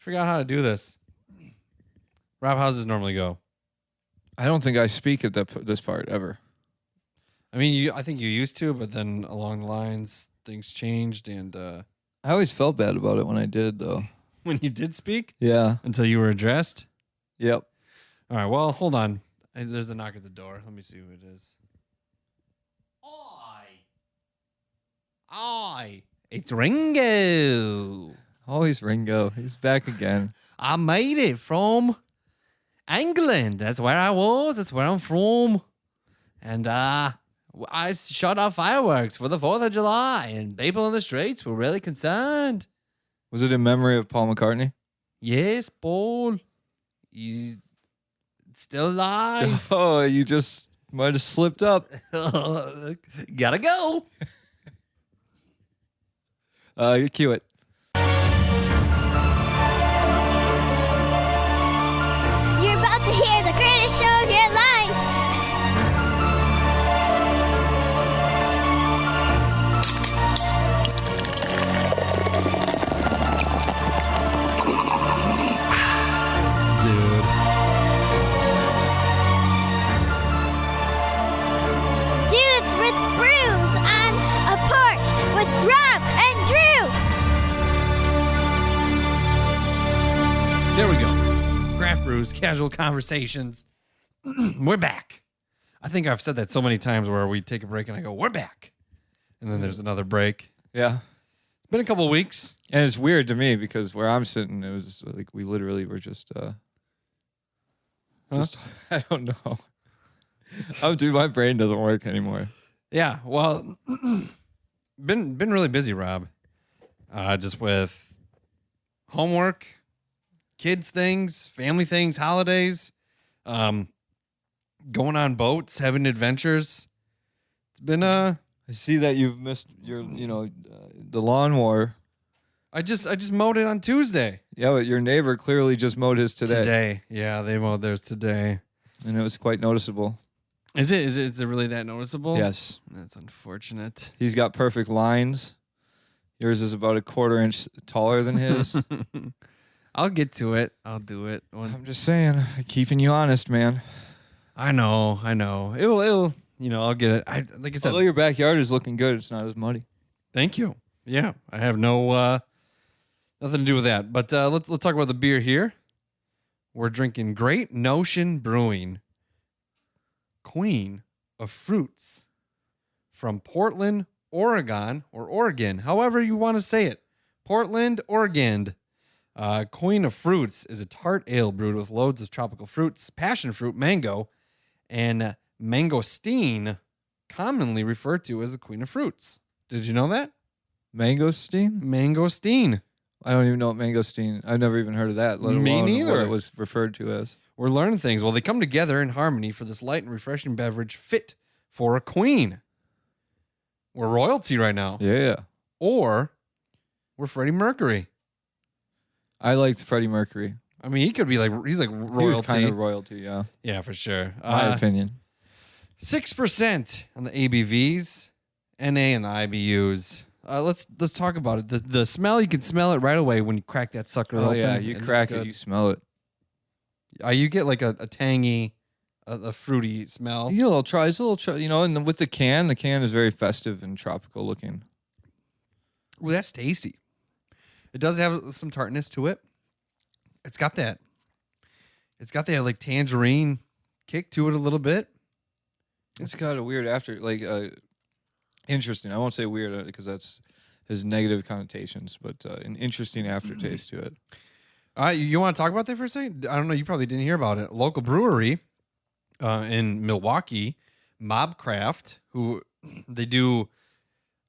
Forgot how to do this. Rob, how does this normally go? I don't think I speak at this part ever. I mean, I think you used to, but then along the lines, things changed, and I always felt bad about it when I did, though. when you did speak, Yeah. until you were addressed. Yep. All right. Well, hold on. There's a knock at the door. Let me see who it is. Oi, it's Ringo. Always Ringo. He's back again. I made it from England. That's where I was. That's where I'm from. And I shot off fireworks for the 4th of July, and people in the streets were really concerned. Was it in memory of Paul McCartney? Yes, Paul. He's still alive. Oh, you just might have slipped up. Gotta go. Cue it. You're about to hear the greatest show of your life. Dude. Dudes with brews on a porch with Rob and Drew. There we go. Craft brews, casual conversations. We're back. I think I've said that so many times where we take a break and I go, we're back. And then there's another break. Yeah. It's been a couple of weeks. And it's weird to me because where I'm sitting, it was like we literally were just I don't know. Oh, dude, my brain doesn't work anymore. Yeah, well, been really busy, Rob. Just with homework, kids things, family things, holidays, going on boats, having adventures. It's been I see that you've missed your, the lawnmower. I just mowed it on Tuesday. Yeah, but your neighbor clearly just mowed his today. Yeah, they mowed theirs today. And it was quite noticeable. Is it really that noticeable? Yes. That's unfortunate. He's got perfect lines. Yours is about a 1/4 inch taller than his. I'll get to it. I'll do it. I'm just saying, keeping you honest, man. I know. It'll I'll get it. Like I said, Although your backyard is looking good, it's not as muddy. thank you. Yeah, I have nothing to do with that. But let's talk about the beer here. We're drinking Great Notion Brewing Queen of Fruits from Portland, Oregon, or Oregon, however you want to say it. Portland, Oregon. Queen of Fruits is a tart ale brewed with loads of tropical fruits, passion fruit, mango, and mangosteen, commonly referred to as the Queen of Fruits. Did you know that? Mangosteen? Mangosteen. I don't even know what mangosteen. I've never even heard of that, let Me alone neither. what it was referred to as. We're learning things. Well, they come together in harmony for this light and refreshing beverage fit for a queen. We're royalty right now. Yeah. Or we're Freddie Mercury. I liked Freddie Mercury. I mean, he's like royalty. He was kind of royalty, yeah. Yeah, for sure. My opinion. 6% on the ABVs, NA and the IBUs. Let's talk about it. The smell, you can smell it right away when you crack that sucker open. Oh, yeah, you crack it, you smell it. You get like a tangy, a fruity smell. It's a little try, and with the can is very festive and tropical looking. Well, that's tasty. It does have some tartness to it. It's got that like tangerine kick to it a little bit. It's got a weird interesting. I won't say weird because that's has negative connotations, but an interesting aftertaste to it. You want to talk about that for a second? I don't know. You probably didn't hear about it. A local brewery in Milwaukee, Mobcraft, who they do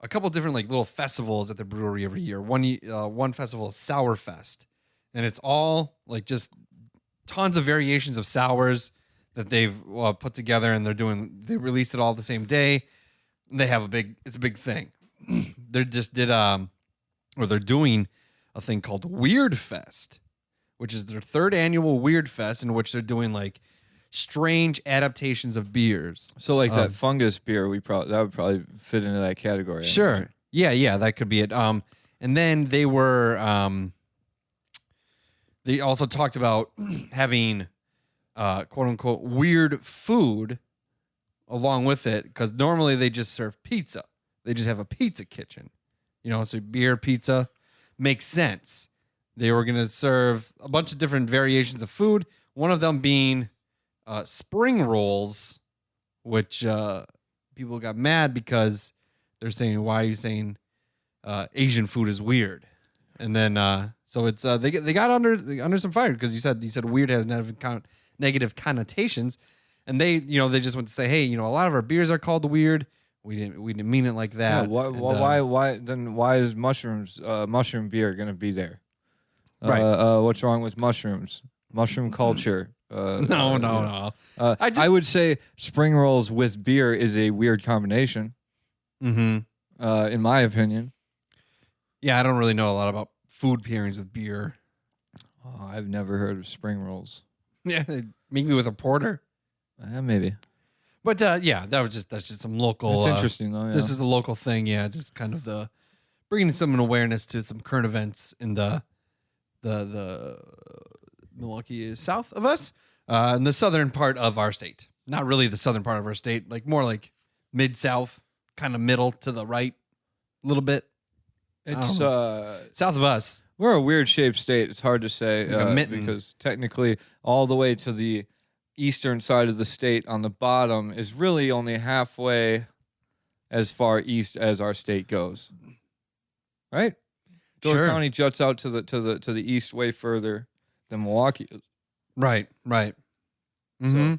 a couple different like little festivals at the brewery every year. One festival is Sour Fest, and it's all like just tons of variations of sours that they've put together, and they release it all the same day. They have it's a big thing. They're doing a thing called Weird Fest, which is their 3rd annual Weird Fest, in which they're doing like strange adaptations of beers. So like that fungus beer, that would probably fit into that category. Sure. Yeah, that could be it. And then they were they also talked about having quote unquote weird food along with it, because normally they just serve pizza. They just have a pizza kitchen, so beer, pizza makes sense. They were going to serve a bunch of different variations of food, one of them being spring rolls, which people got mad because they're saying, why are you saying Asian food is weird? And then so it's they got under some fire because you said weird has negative connotations, and they just went to say, hey, a lot of our beers are called weird. We didn't mean it like that. Yeah, why is mushroom beer gonna be there? Right. What's wrong with mushrooms? Mushroom culture. No. I would say spring rolls with beer is a weird combination. Mm-hmm. In my opinion. Yeah, I don't really know a lot about food pairings with beer. Oh, I've never heard of spring rolls. Yeah, maybe with a porter. Maybe. But that's just some local. It's interesting though. Yeah. This is a local thing. Yeah, just kind of the bringing some awareness to some current events in the Milwaukee south of us, in the southern part of our state. Not really the southern part of our state, like more like mid south, kind of middle to the right, a little bit. It's south of us. We're a weird shaped state. It's hard to say Like because technically all the way to the eastern side of the state on the bottom is really only halfway as far east as our state goes. Right? Door County juts out to the east way further than Milwaukee is. Right. Mm-hmm. So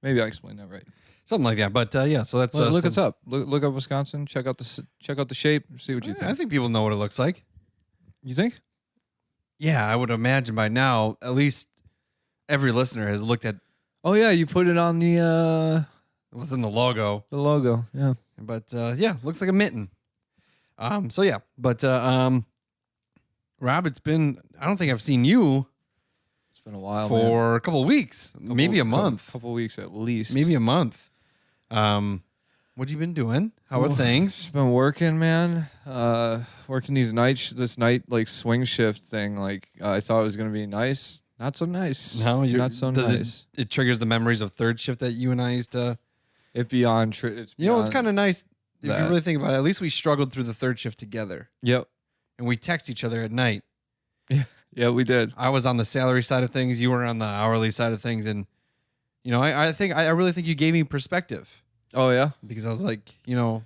maybe I explained that right. Something like that. But so that's look us up. Look up Wisconsin. Check out the shape. See what you think. I think people know what it looks like. You think? Yeah, I would imagine by now at least every listener has looked at. Oh yeah, you put it on the. It was in the logo. The logo, yeah. But looks like a mitten. So yeah, but Rob, it's been. I don't think I've seen you. It's been a while for a couple of weeks, maybe a month. Couple weeks at least. Maybe a month. What have you been doing? How are things? Just been working, man. Working this night like swing shift thing. Like I thought it was gonna be nice. Not so nice. No, not so nice. It triggers the memories of third shift that you and I used to. It's beyond. It's kind of nice if you really think about it. At least we struggled through the third shift together. Yep. And we text each other at night. Yeah, we did. I was on the salary side of things. You were on the hourly side of things, and I really think you gave me perspective. Oh yeah, because I was like, some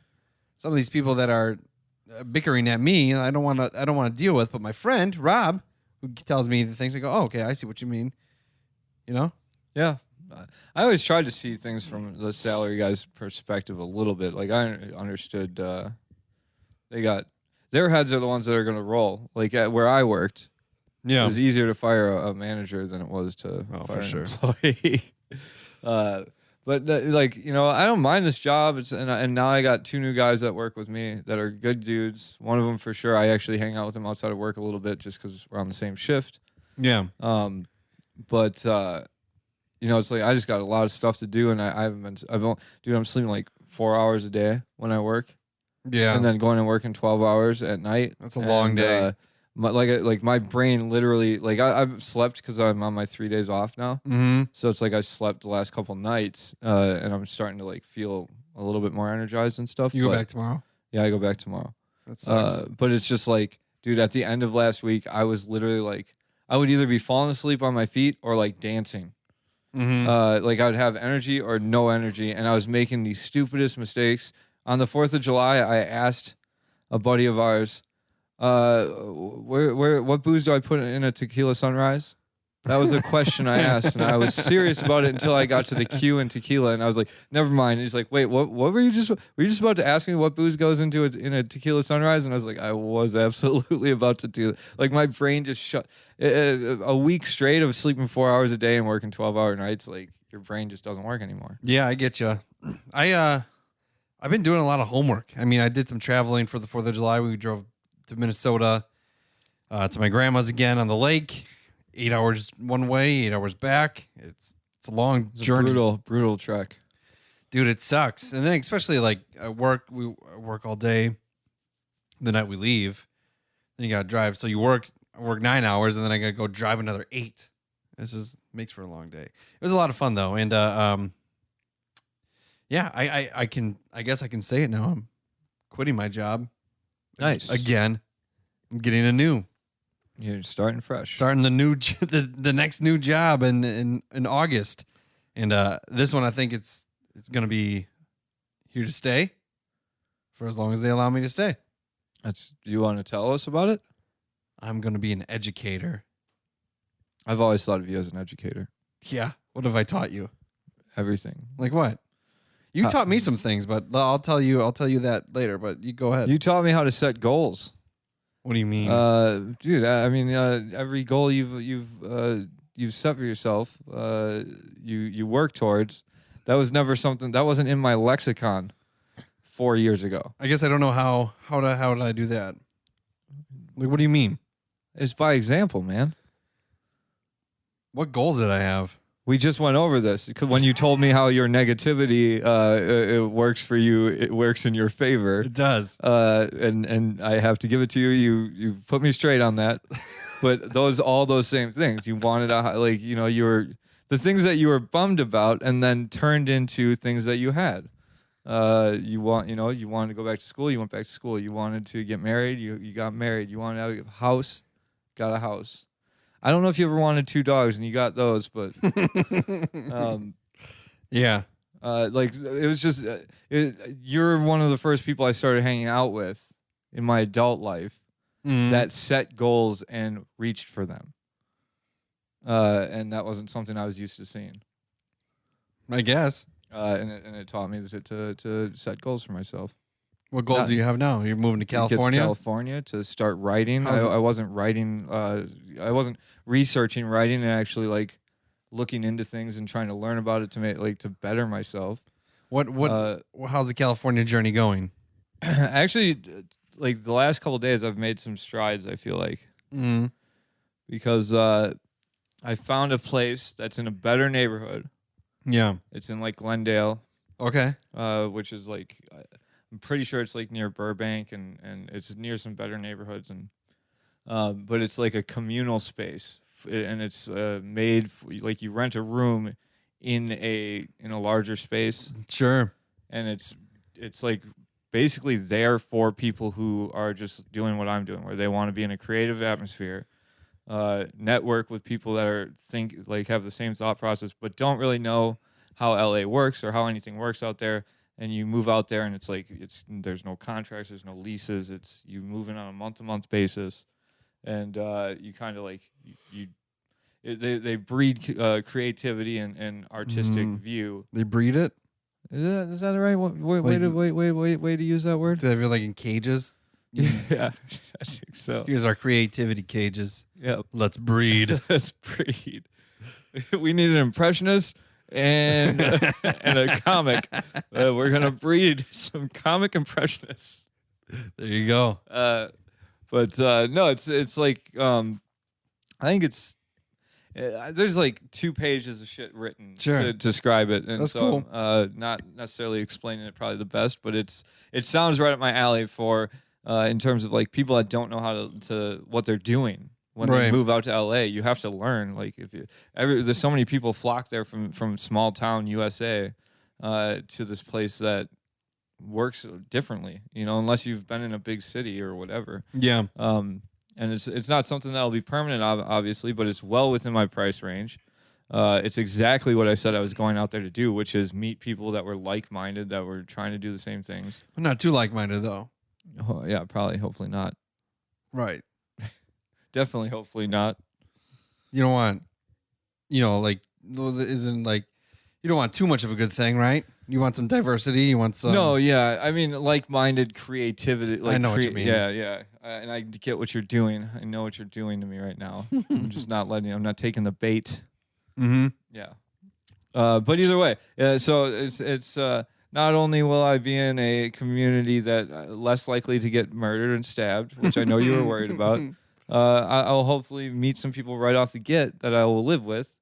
of these people that are bickering at me, I don't want to deal with. But my friend Rob, who tells me the things, I go, oh, okay, I see what you mean. Yeah. I always tried to see things from the salary guy's perspective a little bit. Like I understood their heads are the ones that are going to roll. Like at where I worked, it was easier to fire a manager than it was to fire an employee. But I don't mind this job. And now I got two new guys that work with me that are good dudes. One of them for sure. I actually hang out with them outside of work a little bit just because we're on the same shift. Yeah. But it's like I just got a lot of stuff to do, and I'm sleeping like 4 hours a day when I work. Yeah. And then going and working 12 hours at night. That's a long day. My brain literally, like I've slept because I'm on my 3 days off now. Mm-hmm. So it's like I slept the last couple nights, and I'm starting to like feel a little bit more energized and stuff. You go back tomorrow? Yeah, I go back tomorrow. That sucks. But it's just like, dude, at the end of last week, I was literally like, I would either be falling asleep on my feet or like dancing. Mm-hmm. Like I would have energy or no energy, and I was making the stupidest mistakes. On the 4th of July, I asked a buddy of ours, what booze do I put in a tequila sunrise? That was a question I asked, and I was serious about it until I got to the Q and tequila, and I was like, never mind. And he's like, wait, what were you just about to ask me what booze goes into in a tequila sunrise? And I was like, I was absolutely about to do that. Like my brain just shut. A week straight of sleeping 4 hours a day and working 12-hour nights, like your brain just doesn't work anymore. Yeah, I get you. I've been doing a lot of homework. I mean, I did some traveling for the 4th of July. We drove to Minnesota, to my grandma's again on the lake. 8 hours one way, 8 hours back. It's a long journey. Brutal trek. Dude, it sucks. And then especially like at work, we work all day the night we leave. Then you got to drive. So you work I work 9 hours, and then I got to go drive another 8. This just makes for a long day. It was a lot of fun though, and yeah, I guess I can say it now. I'm quitting my job. Nice. Again. I'm getting a new. You're starting fresh. Starting the next new job in August, and this one I think it's gonna be here to stay for as long as they allow me to stay. You want to tell us about it? I'm gonna be an educator. I've always thought of you as an educator. Yeah. What have I taught you? Everything. Like what? You taught me some things, but I'll tell you that later. But you go ahead. You taught me how to set goals. What do you mean? Dude, I mean, every goal you've set for yourself, you work towards. That was never something that wasn't in my lexicon 4 years ago. I guess I don't know how did I do that? Like, what do you mean? It's by example, man. What goals did I have? We just went over this when you told me how your negativity it works for you. It works in your favor. It does. And I have to give it to you. You put me straight on that. But all those same things. You wanted you were the things that you were bummed about, and then turned into things that you had. You wanted to go back to school. You went back to school. You wanted to get married. You got married. You wanted to have a house. Got a house. I don't know if you ever wanted 2 dogs and you got those, but yeah. It was just you're one of the first people I started hanging out with in my adult life that set goals and reached for them. And that wasn't something I was used to seeing. I guess. And it taught me to set goals for myself. What goals do you have now? You're moving to California? To California to start writing. I wasn't writing. I wasn't researching writing and actually looking into things and trying to learn about it to better myself. How's the California journey going? Actually, the last couple of days, I've made some strides. I feel like because I found a place that's in a better neighborhood. Yeah, it's in Glendale. Okay, which is I'm pretty sure it's near Burbank and it's near some better neighborhoods but it's a communal space and it's made you rent a room in a larger space. Sure. And it's basically there for people who are just doing what I'm doing, where they want to be in a creative atmosphere, network with people that have the same thought process but don't really know how LA works or how anything works out there. And you move out there, and there's no contracts, there's no leases. It's you moving on a month-to-month basis, and you kind of they breed creativity and artistic view. They breed it. Is that the right way to use that word? Do they feel in cages? Yeah, I think so. Here's our creativity cages. Yeah, let's breed. Let's breed. We need an impressionist. And a comic. We're gonna breed some comic impressionists. There you go. But no, it's I think it's there's 2 pages of shit written to describe it, and that's so cool. Not necessarily explaining it probably the best, but it sounds right up my alley for in terms of people that don't know how to what they're doing. When they move out to LA, you have to learn. There's so many people flock there from small town USA to this place that works differently. Unless you've been in a big city or whatever. Yeah. And it's not something that'll be permanent, obviously, but it's well within my price range. It's exactly what I said I was going out there to do, which is meet people that were like-minded, that were trying to do the same things. I'm not too like-minded though. Oh, yeah, probably. Hopefully not. Right. Definitely, hopefully not. You don't want, you don't want too much of a good thing, right? You want some diversity. You want some. No, yeah. I mean, like-minded creativity. I know what you mean. Yeah. And I get what you're doing. I know what you're doing to me right now. I'm just not letting you. I'm not taking the bait. Mm-hmm. Yeah. But either way, so it's not only will I be in a community that less likely to get murdered and stabbed, which I know you were worried about. I'll hopefully meet some people right off the get that I will live with.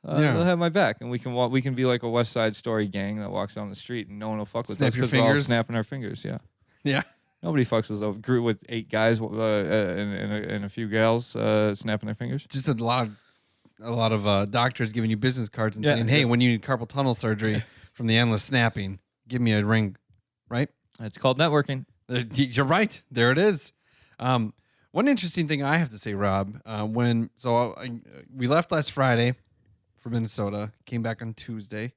They'll have my back, and we can be like a West Side Story gang that walks down the street, and no one will fuck with us because we're all snapping our fingers. Yeah. Yeah. Nobody fucks with a group with 8 guys and a few gals snapping their fingers. Just a lot of doctors giving you business cards and Yeah, saying, "Hey, yeah. when you need carpal tunnel surgery from the endless snapping, give me a ring." Right? It's called networking. You're right. There it is. One interesting thing I have to say, Rob, we left last Friday for Minnesota, came back on Tuesday,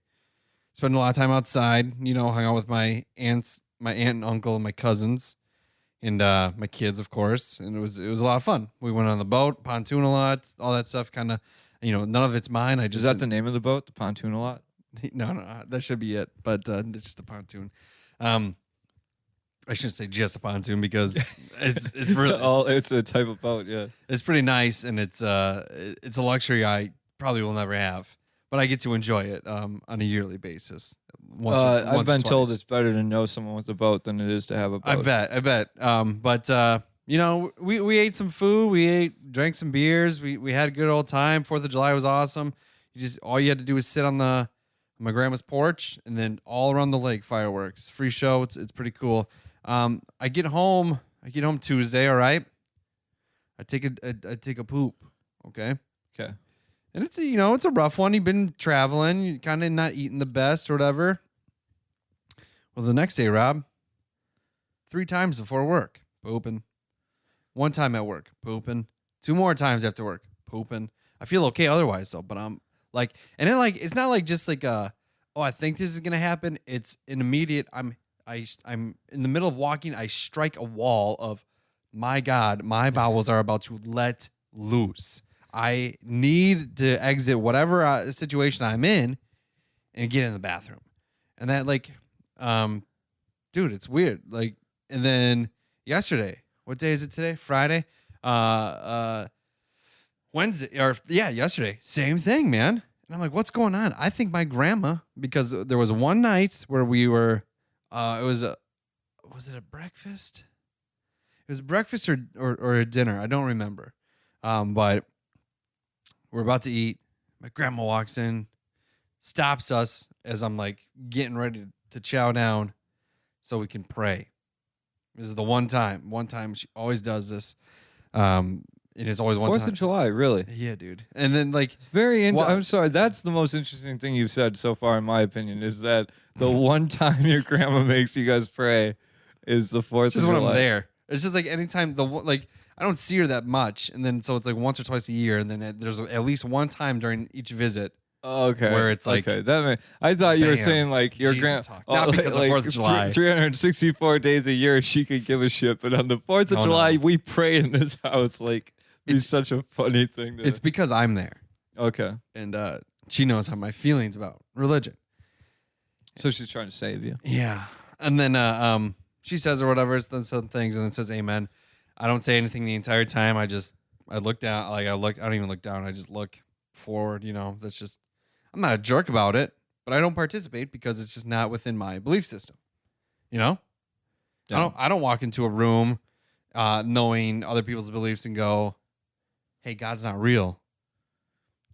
spent a lot of time outside, hung out with my aunt and uncle and my cousins and my kids, of course. And it was a lot of fun. We went on the boat, pontoon a lot, all that stuff. Kind of, none of it's mine. Is that the name of the boat? The pontoon a lot? No, that should be it. But it's just a pontoon. I shouldn't say just a pontoon because it's really it's a type of boat. Yeah, it's pretty nice, and it's a luxury I probably will never have, but I get to enjoy it on a yearly basis. I've been told it's better to know someone with a boat than it is to have a boat. I bet. But we ate some food, drank some beers, we had a good old time. 4th of July was awesome. All you had to do was sit on my grandma's porch, and then all around the lake, fireworks, free show. It's pretty cool. I get home Tuesday. All right. I take a poop. Okay. And it's a rough one. You've been traveling, you kind of not eating the best or whatever. Well, the next day, Rob, 3 times before work, pooping. 1 time at work, pooping. 2 more times after work, pooping. I feel okay otherwise though, but I'm like, and then like it's not like just like I think this is gonna happen. It's an immediate. I'm in the middle of walking. I strike a wall of, my God, my bowels are about to let loose. I need to exit whatever situation I'm in and get in the bathroom. And that dude, it's weird. Like, and then yesterday, what day is it today? Friday? Wednesday, yesterday, same thing, man. And I'm like, what's going on? I think my grandma, because there was one night where we were, was it a breakfast? It was breakfast or a dinner. I don't remember. But we're about to eat. My grandma walks in, stops us as I'm like getting ready to chow down so we can pray. This is the one time. One time she always does this. It is always one 4th time. of July, really? Yeah, dude. And then like I'm sorry. That's the most interesting thing you've said so far, in my opinion, is that the one time your grandma makes you guys pray is the 4th of just July. when I'm there. It's just like anytime I don't see her that much, and then so it's like once or twice a year, and then there's at least one time during each visit. Okay. Where it's like, okay, I thought you were saying like your grandma, not because of 4th of July. 364 days a year she could give a shit, but on the 4th of July we pray in this house. Like, it's such a funny thing. It's because I'm there. Okay. And she knows how my feelings about religion. So she's trying to save you. Yeah. And then she says or whatever, it's done some things, and then says amen. I don't say anything the entire time. I look down, I don't even look down. I just look forward, that's just, I'm not a jerk about it, but I don't participate because it's just not within my belief system. Yeah. I don't walk into a room knowing other people's beliefs and go, hey, God's not real.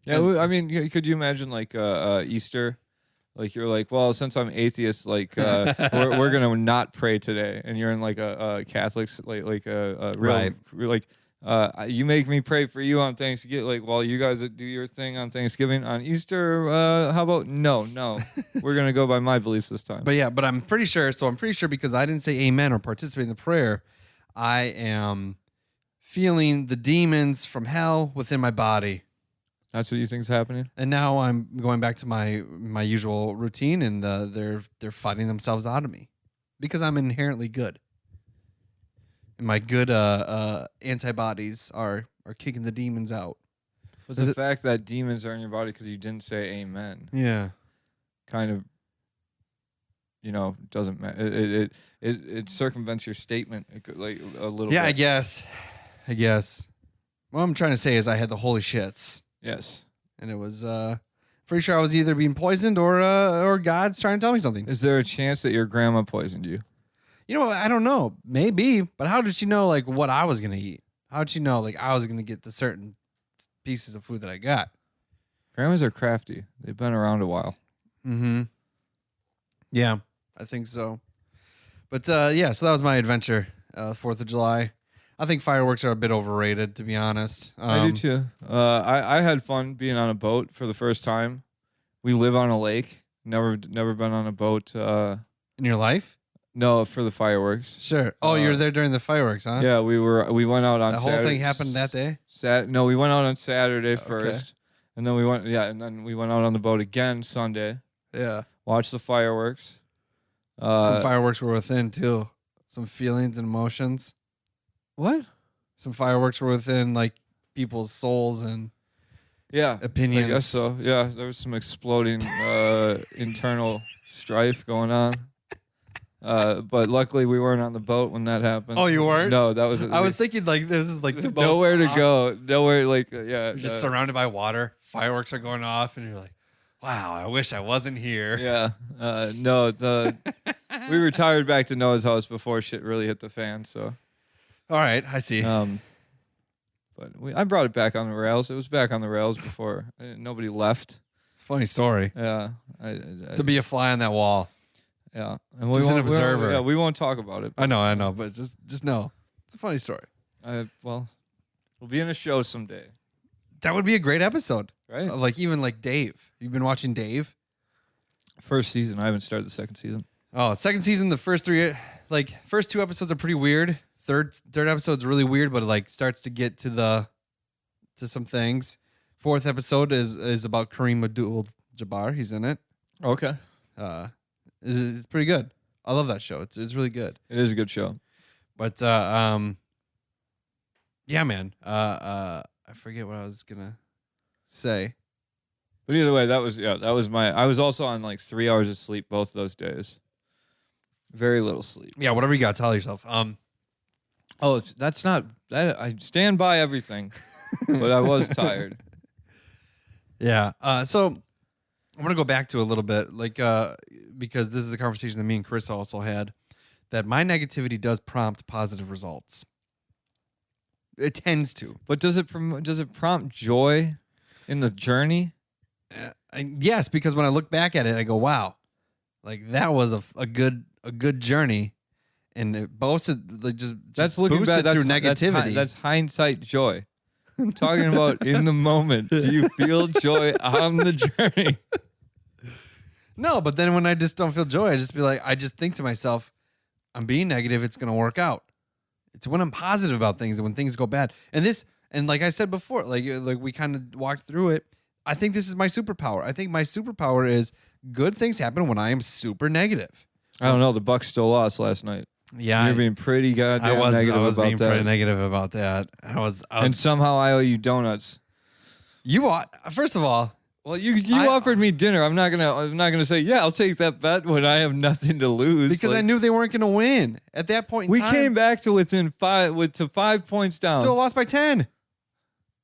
Yeah, I mean, could you imagine like Easter? Like you're like, well, since I'm atheist, like we're gonna not pray today, and you're in like a Catholic's like a real Right. like you make me pray for you on Thanksgiving, like while you guys do your thing on Thanksgiving. On Easter, how about no, we're gonna go by my beliefs this time. But I'm pretty sure. So I'm pretty sure because I didn't say amen or participate in the prayer, I am feeling the demons from hell within my body. That's what you think's happening? And now I'm going back to my usual routine, and they're fighting themselves out of me because I'm inherently good, and my good antibodies are kicking the demons out. But the fact that demons are in your body because you didn't say amen, yeah, kind of, doesn't matter. It circumvents your statement like a little. Yeah, bit. I guess. What I'm trying to say is I had the holy shits. Yes. And it was pretty sure I was either being poisoned or God's trying to tell me something. Is there a chance that your grandma poisoned you? I don't know. Maybe. But how did she know like what I was going to eat? How did she know like I was going to get the certain pieces of food that I got? Grandmas are crafty. They've been around a while. Mm-hmm. Yeah, I think so. But so that was my adventure 4th of July. I think fireworks are a bit overrated, to be honest. I do too. I had fun being on a boat for the first time. We live on a lake. Never been on a boat. In your life? No, for the fireworks. Sure. Oh, you were there during the fireworks, huh? Yeah, we went out on The Saturday. whole thing happened that day? No, we went out on Saturday Okay. first. And then we went out on the boat again Sunday. Yeah. Watched the fireworks. Some fireworks were within, too. Some feelings and emotions. What? Some fireworks were within, like, people's souls and opinions. I guess so. Yeah, there was some exploding internal strife going on. But luckily we weren't on the boat when that happened. Oh, you weren't? No, that was. I was thinking, like, this is, like, the most... Nowhere to go. Nowhere, like, yeah. You're just surrounded by water. Fireworks are going off, and you're like, wow, I wish I wasn't here. Yeah. No, we retired back to Noah's house before shit really hit the fan, so... All right, I see. But I brought it back on the rails. It was back on the rails before nobody left. It's a funny story. Yeah, To be a fly on that wall. yeah, and Just an observer. We won't talk about it. I know, but just know. It's a funny story. Well, we'll be in a show someday, That would be a great episode. right? Like, even like Dave. You've been watching Dave? First season. I haven't started the second season. Oh, second season, the first 2 episodes are pretty weird. Third episode's really weird, but it, like, starts to get to some things. Fourth episode is about Kareem Abdul-Jabbar. He's in it. Okay, It's pretty good. I love that show. It's really good. it is a good show. But yeah, man. I forget what I was gonna say. But either way, that was my. I was also on like 3 hours of sleep both those days. Very little sleep. Yeah, whatever you got, tell yourself. Oh, that's not that. I stand by everything, but I was tired. Yeah. So I'm gonna go back to a little bit, like, because this is a conversation that me and Chris also had. That my negativity does prompt positive results. It tends to. But does it prompt joy in the journey? Yes, because when I look back at it, I go, "Wow, like that was a good journey," and it boasted like just That's looking boosted back through negativity. That's hindsight joy. I'm talking about in the moment. Do you feel joy on the journey? No, but then when I just don't feel joy, I just think to myself, I'm being negative. It's going to work out. It's when I'm positive about things and when things go bad. And like I said before, like we kind of walked through it. I think this is my superpower. I think my superpower is good things happen when I am super negative. I don't know. The Bucks still lost last night. Yeah, You're being pretty goddamn negative I was about being that. pretty negative about that. I was, and somehow I owe you donuts. First of all, Well, you offered me dinner. I'm not gonna say I'll take that bet when I have nothing to lose. because I knew they weren't going to win at that point in we time. came back to within 5 points down. Still lost by 10.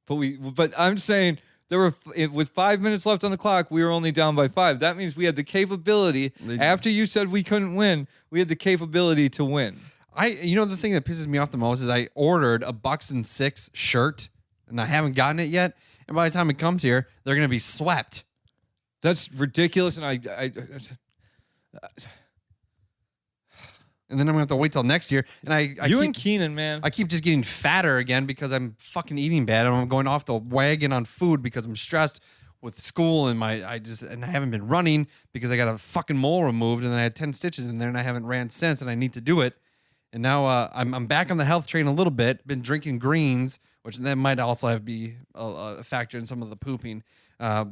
But I'm saying with 5 minutes left on the clock, we were only down by 5. That means we had the capability. After you said we couldn't win, we had the capability to win. The thing that pisses me off the most is I ordered a Bucks and 6 shirt and I haven't gotten it yet. And by the time it comes here, they're going to be swept. That's ridiculous. And and then I'm going to have to wait till next year. And and Keenan, man. I keep just getting fatter again because I'm fucking eating bad and I'm going off the wagon on food because I'm stressed with school and I haven't been running because I got a fucking mole removed and then I had 10 stitches in there and I haven't ran since and I need to do it. And now I'm back on the health train a little bit. Been drinking greens, which that might also be a factor in some of the pooping. Yeah,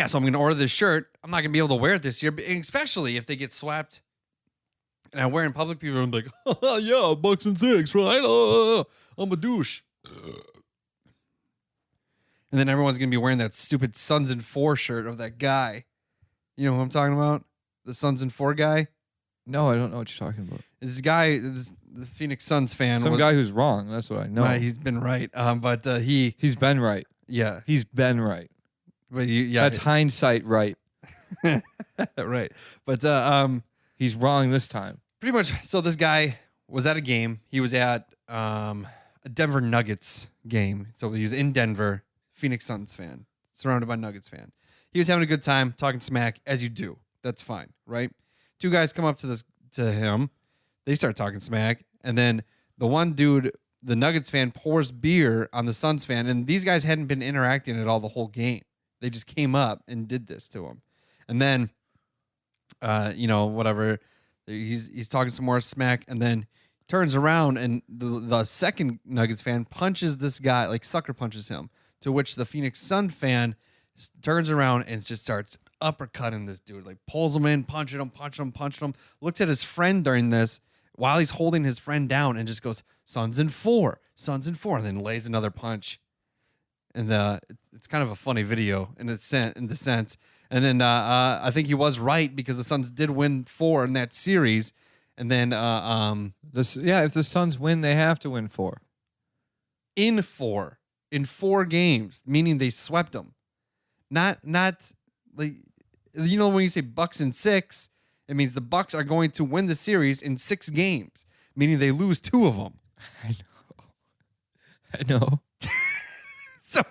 so I'm going to order this shirt. I'm not going to be able to wear it this year, especially if they get swept. And I wear in public, people are like, oh, yeah, Bucks and 6, right? I'm a douche. And then everyone's going to be wearing that stupid Suns and 4 shirt of that guy. You know who I'm talking about? The Suns and 4 guy? No, I don't know what you're talking about. This guy, the Phoenix Suns fan. Some guy who's wrong. That's what I know. He's been right. He's been right. Yeah. He's been right. But That's hindsight right. Right. But he's wrong this time. Pretty much. So this guy was at a game. He was at a Denver Nuggets game. So he was in Denver, Phoenix Suns fan, surrounded by Nuggets fan. He was having a good time, talking smack, as you do. That's fine, right? 2 guys come up to him, They start talking smack, and then the one dude, the Nuggets fan, pours beer on the Suns fan, and these guys hadn't been interacting at all the whole game. They just came up and did this to him, and then, whatever. He's talking some more smack, and then turns around, and the second Nuggets fan punches this guy, like sucker punches him. To which the Phoenix Sun fan turns around and just starts uppercutting this dude, like pulls him in, punching him. Looks at his friend during this while he's holding his friend down, and just goes, Suns in 4, and then lays another punch. And it's kind of a funny video in the sense. And then I think he was right, because the Suns did win 4 in that series. And then if the Suns win, they have to win 4. In 4 games, meaning they swept them. Not like, when you say Bucks in 6, it means the Bucks are going to win the series in 6 games, meaning they lose 2 of them. I know. So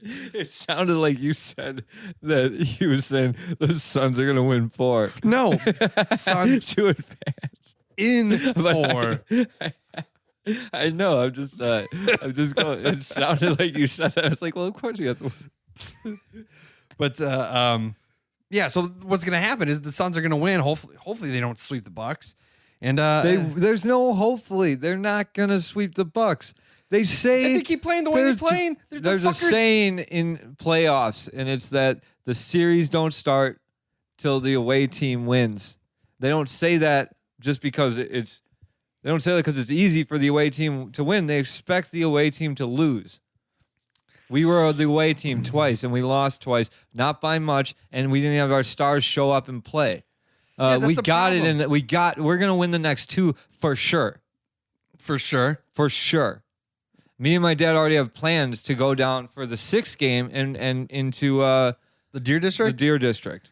it sounded like you said that he was saying the Suns are going to win 4. no, Suns to advance in 4. I know. I'm just going. It sounded like you said that. I was like, well, of course you have to win. But yeah. So what's going to happen is the Suns are going to win. Hopefully they don't sweep the Bucks. And there's no hopefully. They're not going to sweep the Bucks. They say if they keep playing the way they're playing. There's a saying in playoffs, and it's that the series don't start till the away team wins. They don't say that just because it's. They don't say that because it's easy for the away team to win. They expect the away team to lose. We were the away team twice, and we lost twice, not by much, and we didn't have our stars show up and play. We got it, and we're gonna win the next 2 for sure. For sure. For sure. Me and my dad already have plans to go down for the 6th game and into the Deer District. The Deer District.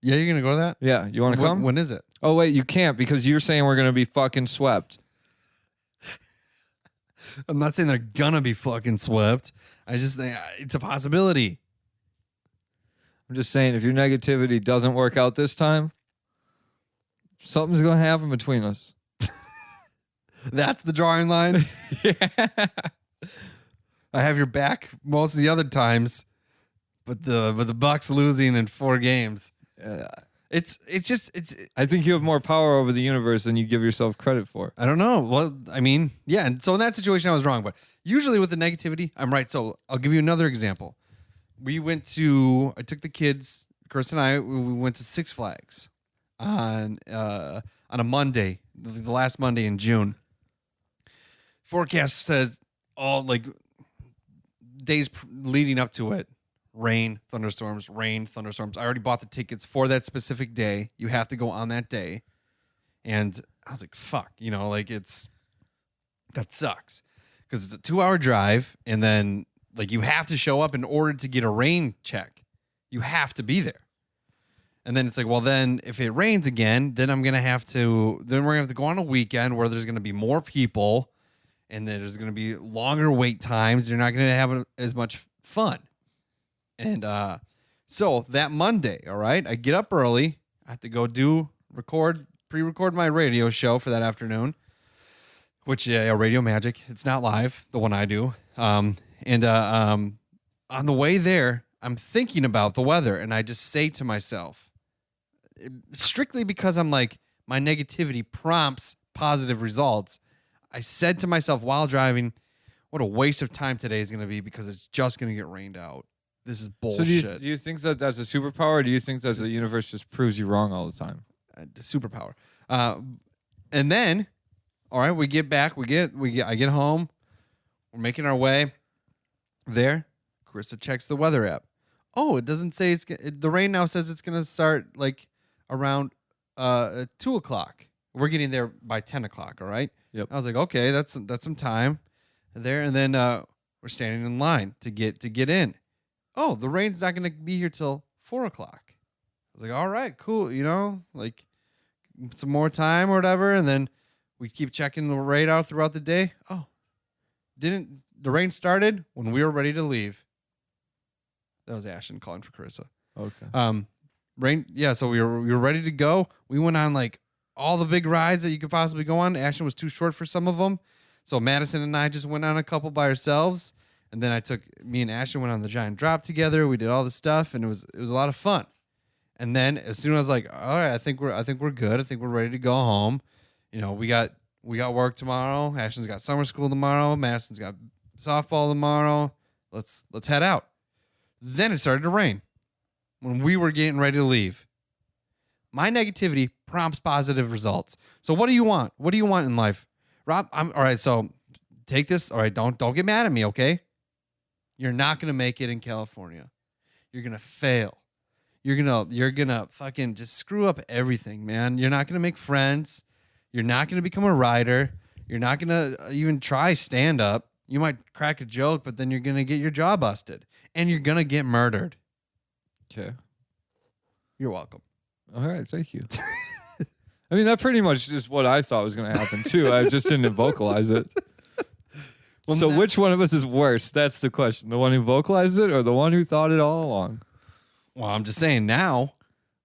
Yeah, you're gonna go to that. Yeah, you want to come? When is it? Oh wait, you can't because you're saying we're gonna be fucking swept. I'm not saying they're gonna be fucking swept. I just think it's a possibility. I'm just saying if your negativity doesn't work out this time, something's gonna happen between us. That's the drawing line. Yeah. I have your back most of the other times, but the Bucks losing in 4 games. It's just. I think you have more power over the universe than you give yourself credit for. I don't know. Well, I mean, yeah. And so in that situation, I was wrong. But usually with the negativity, I'm right. So I'll give you another example. I took the kids, Chris and I. We went to Six Flags on a Monday, the last Monday in June. Forecast says all like days leading up to it. Rain, thunderstorms. I already bought the tickets for that specific day. You have to go on that day. And I was like, fuck, that sucks. Because it's a 2-hour drive, and then you have to show up in order to get a rain check. You have to be there. And then it's like, well, then if it rains again, then we're going to have to go on a weekend where there's going to be more people, and then there's going to be longer wait times. You're not going to have as much fun. And so that Monday, all right, I get up early. I have to go pre-record my radio show for that afternoon, which, Radio Magic. It's not live, the one I do. On the way there, I'm thinking about the weather, and I just say to myself, strictly because I'm like, my negativity prompts positive results, I said to myself while driving, what a waste of time today is going to be because it's just going to get rained out. This is bullshit. So do you think that that's a superpower, or do you think that the universe just proves you wrong all the time? Superpower. And then, all right, we get back. I get home. We're making our way there. Krista checks the weather app. Oh, it doesn't say the rain now says it's going to start around 2 o'clock. We're getting there by 10 o'clock. All right. Yep. I was like, okay, that's some time there. And then we're standing in line to get in. Oh, the rain's not going to be here till 4 o'clock. I was like, all right, cool. Some more time or whatever. And then we keep checking the radar throughout the day. Oh, the rain started when we were ready to leave. That was Ashton calling for Carissa. Okay. rain. Yeah, so we were ready to go. We went on like all the big rides that you could possibly go on. Ashton was too short for some of them, so Madison and I just went on a couple by ourselves. And then me and Ashton went on the giant drop together. We did all the stuff, and it was a lot of fun. And then as soon as I was like, all right, I think we're good. I think we're ready to go home. You know, we got work tomorrow. Ashton's got summer school tomorrow. Madison's got softball tomorrow. Let's head out. Then it started to rain when we were getting ready to leave. My negativity prompts positive results. So what do you want? What do you want in life? Rob, all right, so take this. All right, don't get mad at me, okay? You're not going to make it in California. You're going to fail. You're going to fucking just screw up everything, man. You're not going to make friends. You're not going to become a writer. You're not going to even try stand up. You might crack a joke, but then you're going to get your jaw busted and you're going to get murdered. Okay. You're welcome. All right, thank you. I mean, that pretty much is what I thought was going to happen too. I just didn't vocalize it. Well, so which one of us is worse? That's the question. The one who vocalized it or the one who thought it all along? Well, I'm just saying now.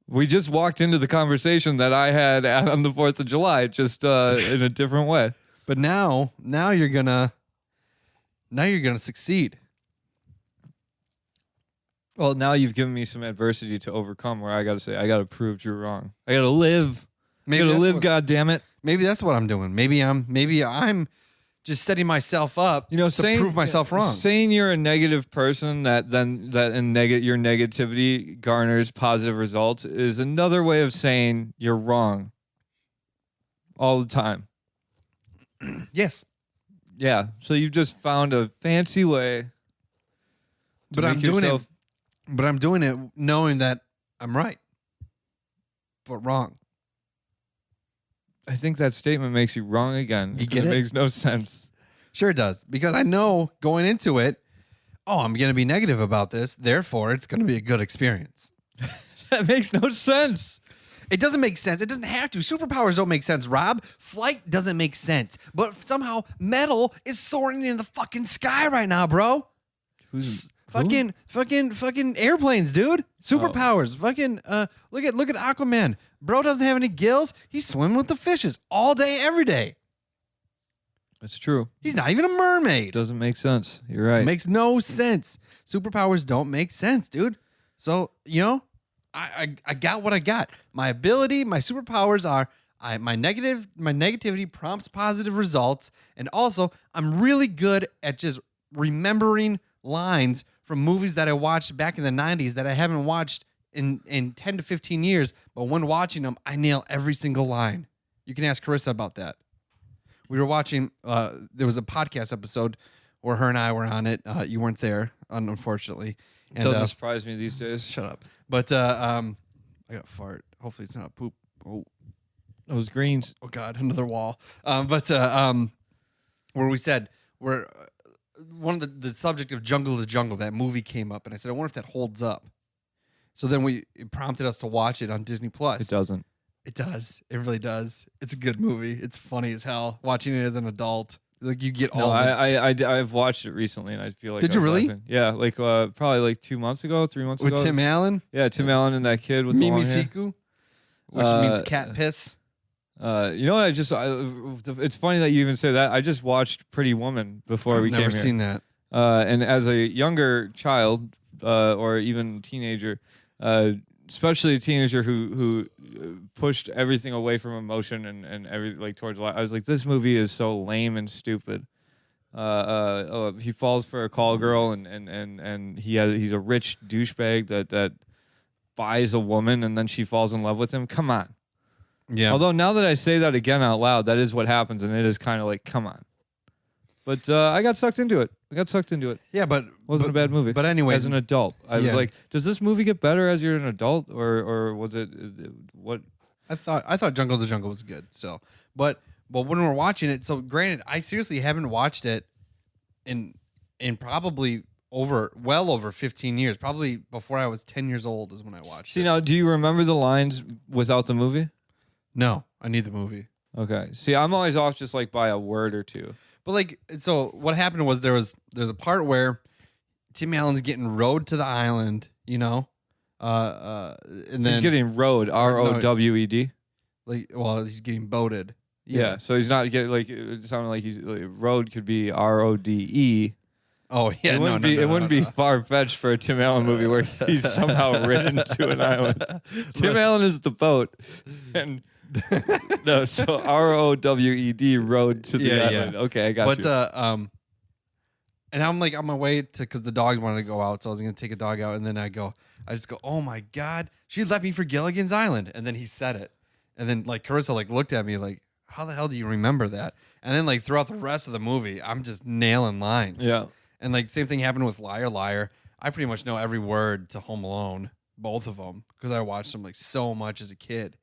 We just walked into the conversation that I had on the 4th of July, just in a different way. But now you're gonna succeed. Well, now you've given me some adversity to overcome where I got to say, I got to prove Drew wrong. I got to live. I got to live, God damn it. Maybe that's what I'm doing. Maybe I'm just setting myself up, to prove myself wrong. Saying you're a negative person your negativity garners positive results is another way of saying you're wrong all the time. Yes. Yeah. So you've just found a fancy way. But I'm doing it knowing that I'm right, but wrong. I think that statement makes you wrong again. You get it? It makes no sense. Sure it does. Because I know going into it, I'm going to be negative about this. Therefore, it's going to be a good experience. That makes no sense. It doesn't make sense. It doesn't have to. Superpowers don't make sense, Rob. Flight doesn't make sense. But somehow metal is soaring in the fucking sky right now, bro. Fucking airplanes, dude. Superpowers. Fucking look at Aquaman. Bro doesn't have any gills. He's swimming with the fishes all day, every day. That's true. He's not even a mermaid. Doesn't make sense. You're right. It makes no sense. Superpowers don't make sense, dude. So, I got what I got. My ability, my superpowers are my negativity prompts positive results, and also I'm really good at just remembering lines from movies that I watched back in the 90s that I haven't watched in 10 to 15 years, but when watching them, I nail every single line. You can ask Carissa about that. We were watching, there was a podcast episode where her and I were on it. You weren't there, unfortunately. It doesn't surprise me these days. Shut up. But I got a fart. Hopefully it's not a poop. Oh, those greens. Oh God, another wall. Where we said one of the subject of Jungle to Jungle, that movie came up, and I said, I wonder if that holds up. So then it prompted us to watch it on Disney Plus. It doesn't. It does. It really does. It's a good movie. It's funny as hell. Watching it as an adult, like you get all. I've watched it recently, and I feel like. Did you really? Laughing. Yeah, like probably like 2 months ago, 3 months ago. With Tim Allen. Yeah, Tim Allen and that kid with Mimi the long hair. Siku, which means cat piss. You know what? It's funny that you even say that. I just watched Pretty Woman before we came here. I've never seen that. And as a younger child or even teenager, especially a teenager who pushed everything away from emotion and everything like towards life, I was like, this movie is so lame and stupid. He falls for a call girl and he's a rich douchebag that buys a woman and then she falls in love with him. Come on. Yeah. Although now that I say that again out loud, that is what happens, and it is kind of like, come on. But I got sucked into it. Yeah, but wasn't a bad movie. But anyway, as an adult, I was like, does this movie get better as you're an adult, or was it what? I thought Jungle to Jungle was good still, but when we're watching it, so granted, I seriously haven't watched it in probably well over 15 years. Probably before I was 10 years old is when I watched it. See, now, do you remember the lines without the movie? No, I need the movie. Okay. See, I'm always off just like by a word or two. But like, so what happened was there's a part where Tim Allen's getting rowed to the island, And then He's getting rowed. ROWED. like, well, he's getting boated. Yeah. So he's not getting like it sounded like he's like, road could be RODE. Oh yeah. It wouldn't be far fetched for a Tim Allen movie where he's somehow ridden to an island. Tim Allen is the boat, and no, so ROWED road to the island. Okay, I got you. And I'm like on my way to because the dog wanted to go out, so I was gonna take a dog out, and then I just go, oh my god, she left me for Gilligan's Island, and then he said it, and then like Carissa like looked at me like, how the hell do you remember that? And then like throughout the rest of the movie, I'm just nailing lines. Yeah. And like same thing happened with Liar Liar. I pretty much know every word to Home Alone, both of them, because I watched them like so much as a kid.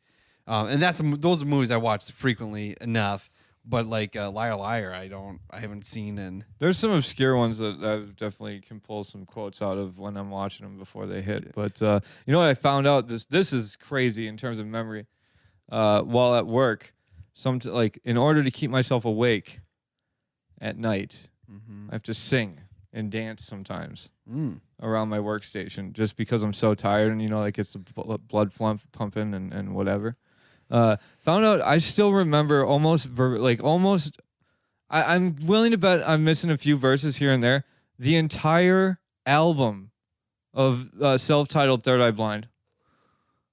And those are movies I watched frequently enough. But like Liar Liar, I haven't seen. And there's some obscure ones that I definitely can pull some quotes out of when I'm watching them before they hit. But you know what I found out? This is crazy in terms of memory. While at work, like in order to keep myself awake at night, I have to sing and dance sometimes around my workstation just because I'm so tired and like it's the blood pumping and whatever. Found out I still remember I'm willing to bet I'm missing a few verses here and there. The entire album of self-titled Third Eye Blind.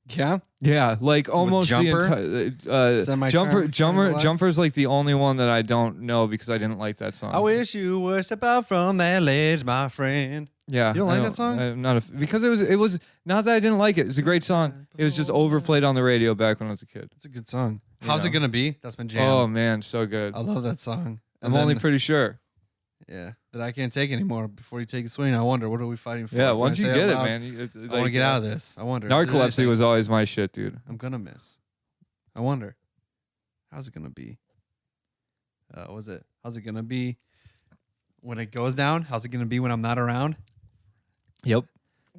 Yeah? Yeah, like almost Jumper? the entire Jumper's like the only one that I don't know because I didn't like that song. I wish you were step out from that ledge, my friend. Yeah, you don't like that song? I'm not because it was not that I didn't like it. It's a great song. It was just overplayed on the radio back when I was a kid. It's a good song. How's it gonna be? That's my jam. Oh man, so good. I love that song. I'm only pretty sure. Yeah, that I can't take anymore. Before you take a swing, I wonder what are we fighting for? Yeah, once you get it, man. I want to get out of this. I wonder. Narcolepsy was always my shit, dude. I'm gonna miss. I wonder. How's it gonna be? Was it? How's it gonna be when it goes down? How's it gonna be when I'm not around? Yep.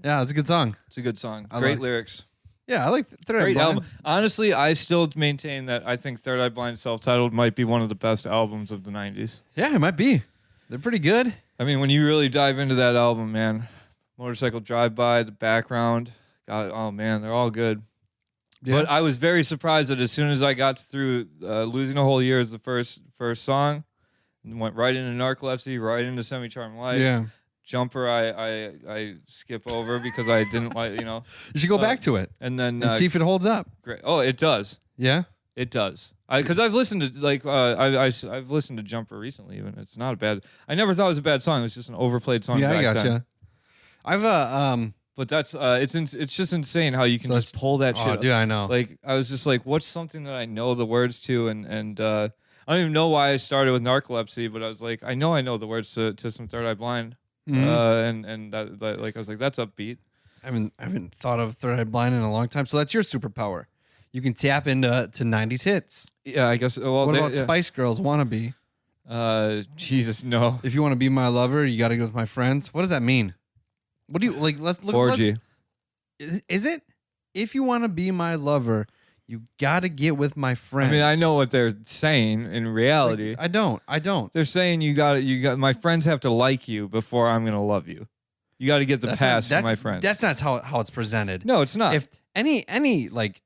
Yeah, it's a good song. It's a good song. Great lyrics. Yeah, I like Third Eye Great Blind. album. Honestly, I still maintain that I think Third Eye Blind self-titled might be one of the best albums of the 90s. Yeah, it might be. They're pretty good. I mean, when you really dive into that album, man, Motorcycle Drive-By, the background, God, oh man, they're all good. Yeah. But I was very surprised that as soon as I got through Losing a Whole Year as the first song, and went right into Narcolepsy, right into Semi-Charmed Life. Yeah. Jumper, I skip over because I didn't like, You should go back to it and then see if it holds up. Great. Oh, it does. Yeah, it does. Because I've listened to I've listened to Jumper recently. Even it's not a bad. I never thought it was a bad song. It was just an overplayed song. Yeah, back I gotcha. Then. I've But that's it's just insane how you can just pull that shit. Oh, dude, I know. Like I was just like, what's something that I know the words to, and I don't even know why I started with Narcolepsy, but I was like, I know the words to some Third Eye Blind. And that like I was like, that's upbeat. I haven't thought of Third Eye Blind in a long time. So that's your superpower. You can tap into 90s hits. Yeah, I guess. Well, what about Spice Girls Wannabe? Jesus, no. If you want to be my lover, you got to go with my friends. What does that mean? What do you like? Let's look. Orgy. Is it? If you want to be my lover, you got to get with my friends. I mean, I know what they're saying in reality. Like, I don't. They're saying you got my friends have to like you before I'm going to love you. You got to get the pass from my friends. That's not how it's presented. No, it's not. If any like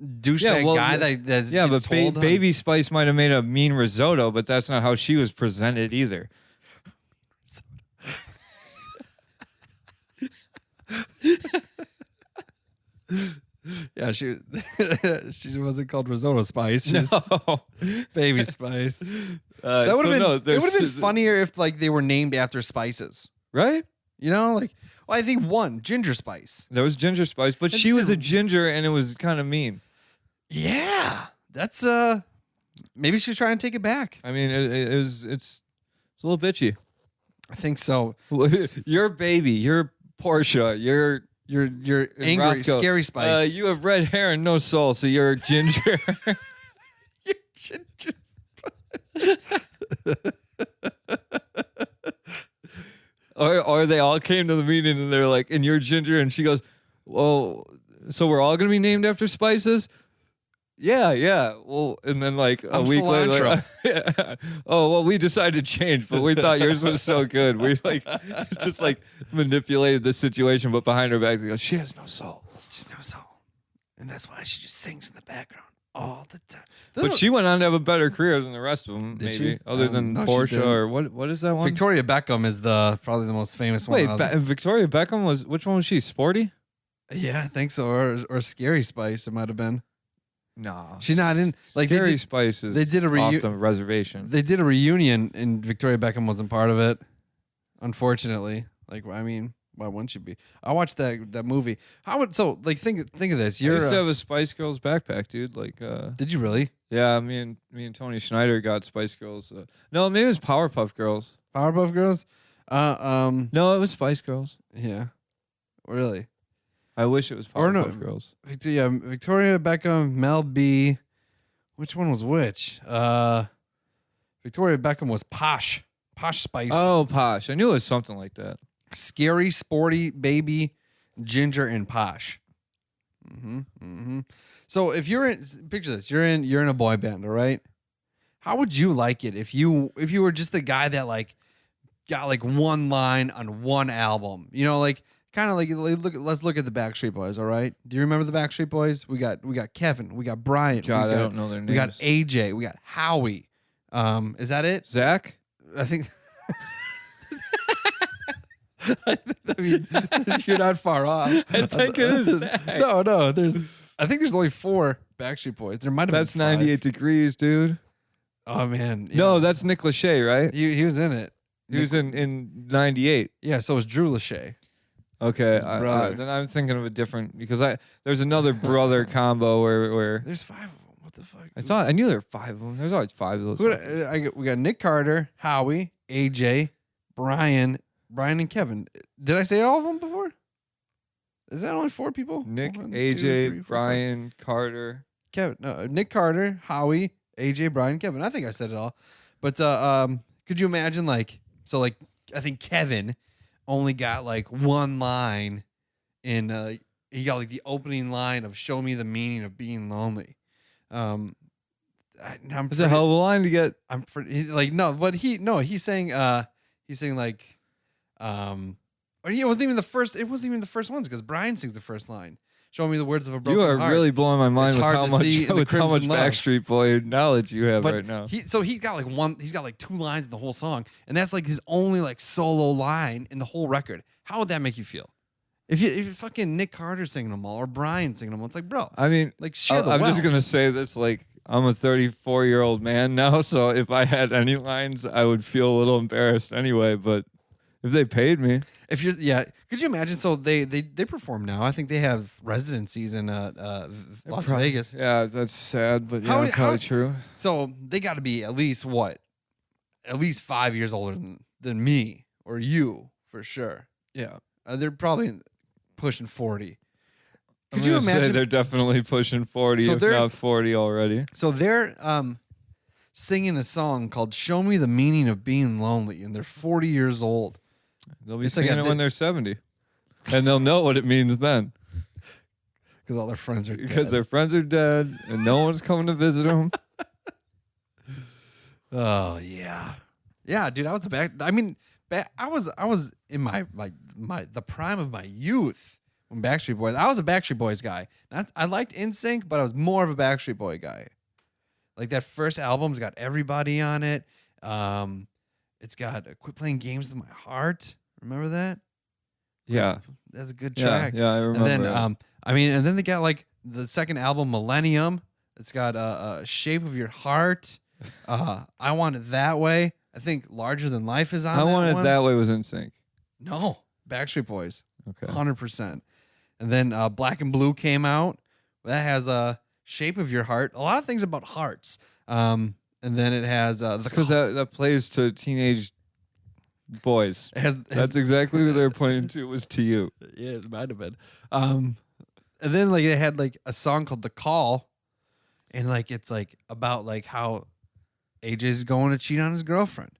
douchebag guy that's but Baby Spice might have made a mean risotto, but that's not how she was presented either. Yeah, she wasn't called Risotto Spice. She was Baby Spice. That would have been. It would have been funnier if like they were named after spices, right? Like. Well, I think one Ginger Spice. There was Ginger Spice, but she was a ginger, and it was kind of mean. Yeah, that's maybe she was trying to take it back. I mean, it's a little bitchy. I think so. You're Baby. You're Portia. You're angry, Roscoe. Scary Spice. You have red hair and no soul, so you're ginger. You're Ginger Spice. Or they all came to the meeting and they're like, and you're ginger, and she goes, well, so we're all gonna be named after spices? Yeah. Well, and then like a I'm week later, cilantro. yeah. Oh well, we decided to change, but we thought yours was so good. We like just like manipulated the situation, but behind her back, they go, she has no soul. Just no soul, and that's why she just sings in the background all the time. But she went on to have a better career than the rest of them, Did maybe, she? other than No, she Portia didn't. or what is that one? Victoria Beckham is probably the most famous Wait, one. Victoria Beckham was which one was she? Sporty? Yeah, I think so, or Scary Spice. It might have been. No, She's not in. Like Scary Spice is they did a off the reservation. They did a reunion, and Victoria Beckham wasn't part of it. Unfortunately, like I mean, why wouldn't you be? I watched that movie. How would think of this? I You're used to have a Spice Girls backpack, dude. Like, did you really? yeah, me and Tony Schneider got Spice Girls. No, maybe it was Powerpuff Girls. Powerpuff Girls? No, it was Spice Girls. Yeah, really. I wish it was Or no. Powerpuff Girls. Victoria Beckham, Mel B. Which one was which? Victoria Beckham was Posh Spice. Oh, Posh. I knew it was something like that. Scary, Sporty, Baby, Ginger, and Posh. So if you're in, picture this, you're in a boy band, all right? How would you like it if you were just the guy that like got like one line on one album? You know, like kind of like let's look at the Backstreet Boys, all right? Do you remember the Backstreet Boys? We got Kevin, we got Brian, God, I don't know their names. we got AJ, we got Howie. Is that it? Zach? I think. I mean, you're not far off. I think it is Zach. No. I think there's only 4 Backstreet Boys. There might have been That's 5. 98 Degrees, dude. Oh man, yeah. No, that's Nick Lachey, right? he was in it. He was in 98. Yeah, so was Drew Lachey. Okay, His brother. then I'm thinking of a different because there's another brother combo where There's 5 of them. What the fuck? I knew there were 5 of them. There's always 5 of those. We got Nick Carter, Howie, AJ, Brian, and Kevin. Did I say all of them before? Is that only 4 people? Nick, 1, AJ, 2, 3, 4, 5. Brian, Carter. Kevin, no, Nick Carter, Howie, AJ, Brian, Kevin. I think I said it all. But could you imagine I think Kevin only got like one line in he got like the opening line of "Show me the meaning of being lonely." It's a hell of a line to get. I'm pretty like no, but he's saying or it wasn't even the first. It wasn't even the first ones because Brian sings the first line. Show me the words of a broken You are heart. really blowing my mind It's with hard how to much see in the Crimson Love. Backstreet Boy knowledge you have But right now. he's got like he's got like 2 lines in the whole song, and that's like his only like solo line in the whole record. How would that make you feel? If you fucking Nick Carter singing them all or Brian singing them all, it's like, bro, I mean, like share the I'm just wealth. gonna say this: like, I'm a 34-year-old man now, so if I had any lines, I would feel a little embarrassed anyway. But if they paid me, If you're, could you imagine? So they perform now. I think they have residencies in Las Vegas. Yeah, that's sad, but yeah, probably true. So they got to be at least 5 years older than me or you for sure. Yeah, They're probably pushing 40. Could you say imagine? they're definitely pushing 40, So if they're- not 40 already. So they're singing a song called "Show Me the Meaning of Being Lonely," and they're 40 years old. They'll be It's like singing a it when they're 70, and they'll know what it means then Because all their friends are because dead. their friends are dead and no one's coming to visit them. Oh yeah, dude. I was I was in my the prime of my youth when Backstreet Boys. I was a Backstreet Boys guy. I liked NSYNC, but I was more of a Backstreet Boy guy. Like that first album's got everybody on it. It's got "Quit Playing Games with My Heart." Remember that? Yeah, That's a good track. yeah, I remember. And then it. and then they got like the second album, Millennium. It's got "Shape of Your Heart." I Want It That Way. I think Larger Than Life is on I that Want It one. That Way was in sync. No, Backstreet Boys, Okay. 100%. And then Black and Blue came out. That has "Shape of Your Heart." A lot of things about hearts. And then it has Because that plays to teenage boys. That's exactly who they're playing to, was to you. Yeah, it might have been. And then like they had like a song called "The Call," and like it's like about like how AJ's going to cheat on his girlfriend.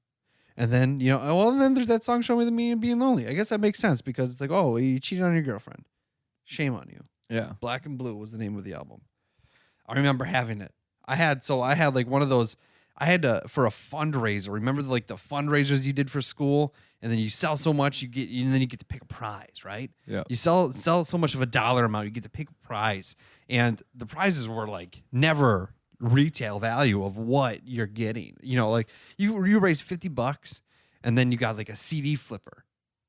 And then, and then there's that song "Show Me the Meaning of Being Lonely." I guess that makes sense because it's like, oh, you cheated on your girlfriend. Shame on you. Yeah. Black and Blue was the name of the album. I remember having it. I had like one of those. I had to for a fundraiser. Remember like the fundraisers you did for school, and then you sell so much, and then you get to pick a prize, right? Yeah. You sell so much of a dollar amount, you get to pick a prize, and the prizes were like never retail value of what you're getting. You know, like you raise $50, and then you got like a CD flipper.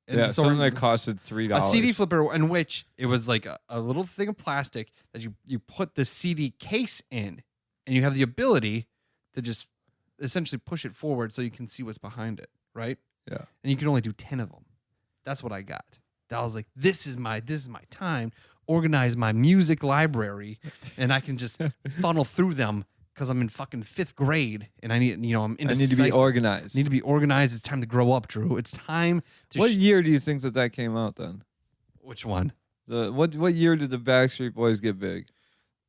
And yeah, something that costed $3. A CD flipper in which it was like a little thing of plastic that you put the CD case in, and you have the ability to just essentially push it forward so you can see what's behind it, right? Yeah. And you can only do 10 of them. That's what I got. I was like, this is my time. Organize my music library, and I can just funnel through them because I'm in fucking 5th grade, and I need I'm indecisive. I need to be organized. Need to be organized. It's time to grow up, Drew. It's time to. What year do you think that came out then? Which one? What year did the Backstreet Boys get big?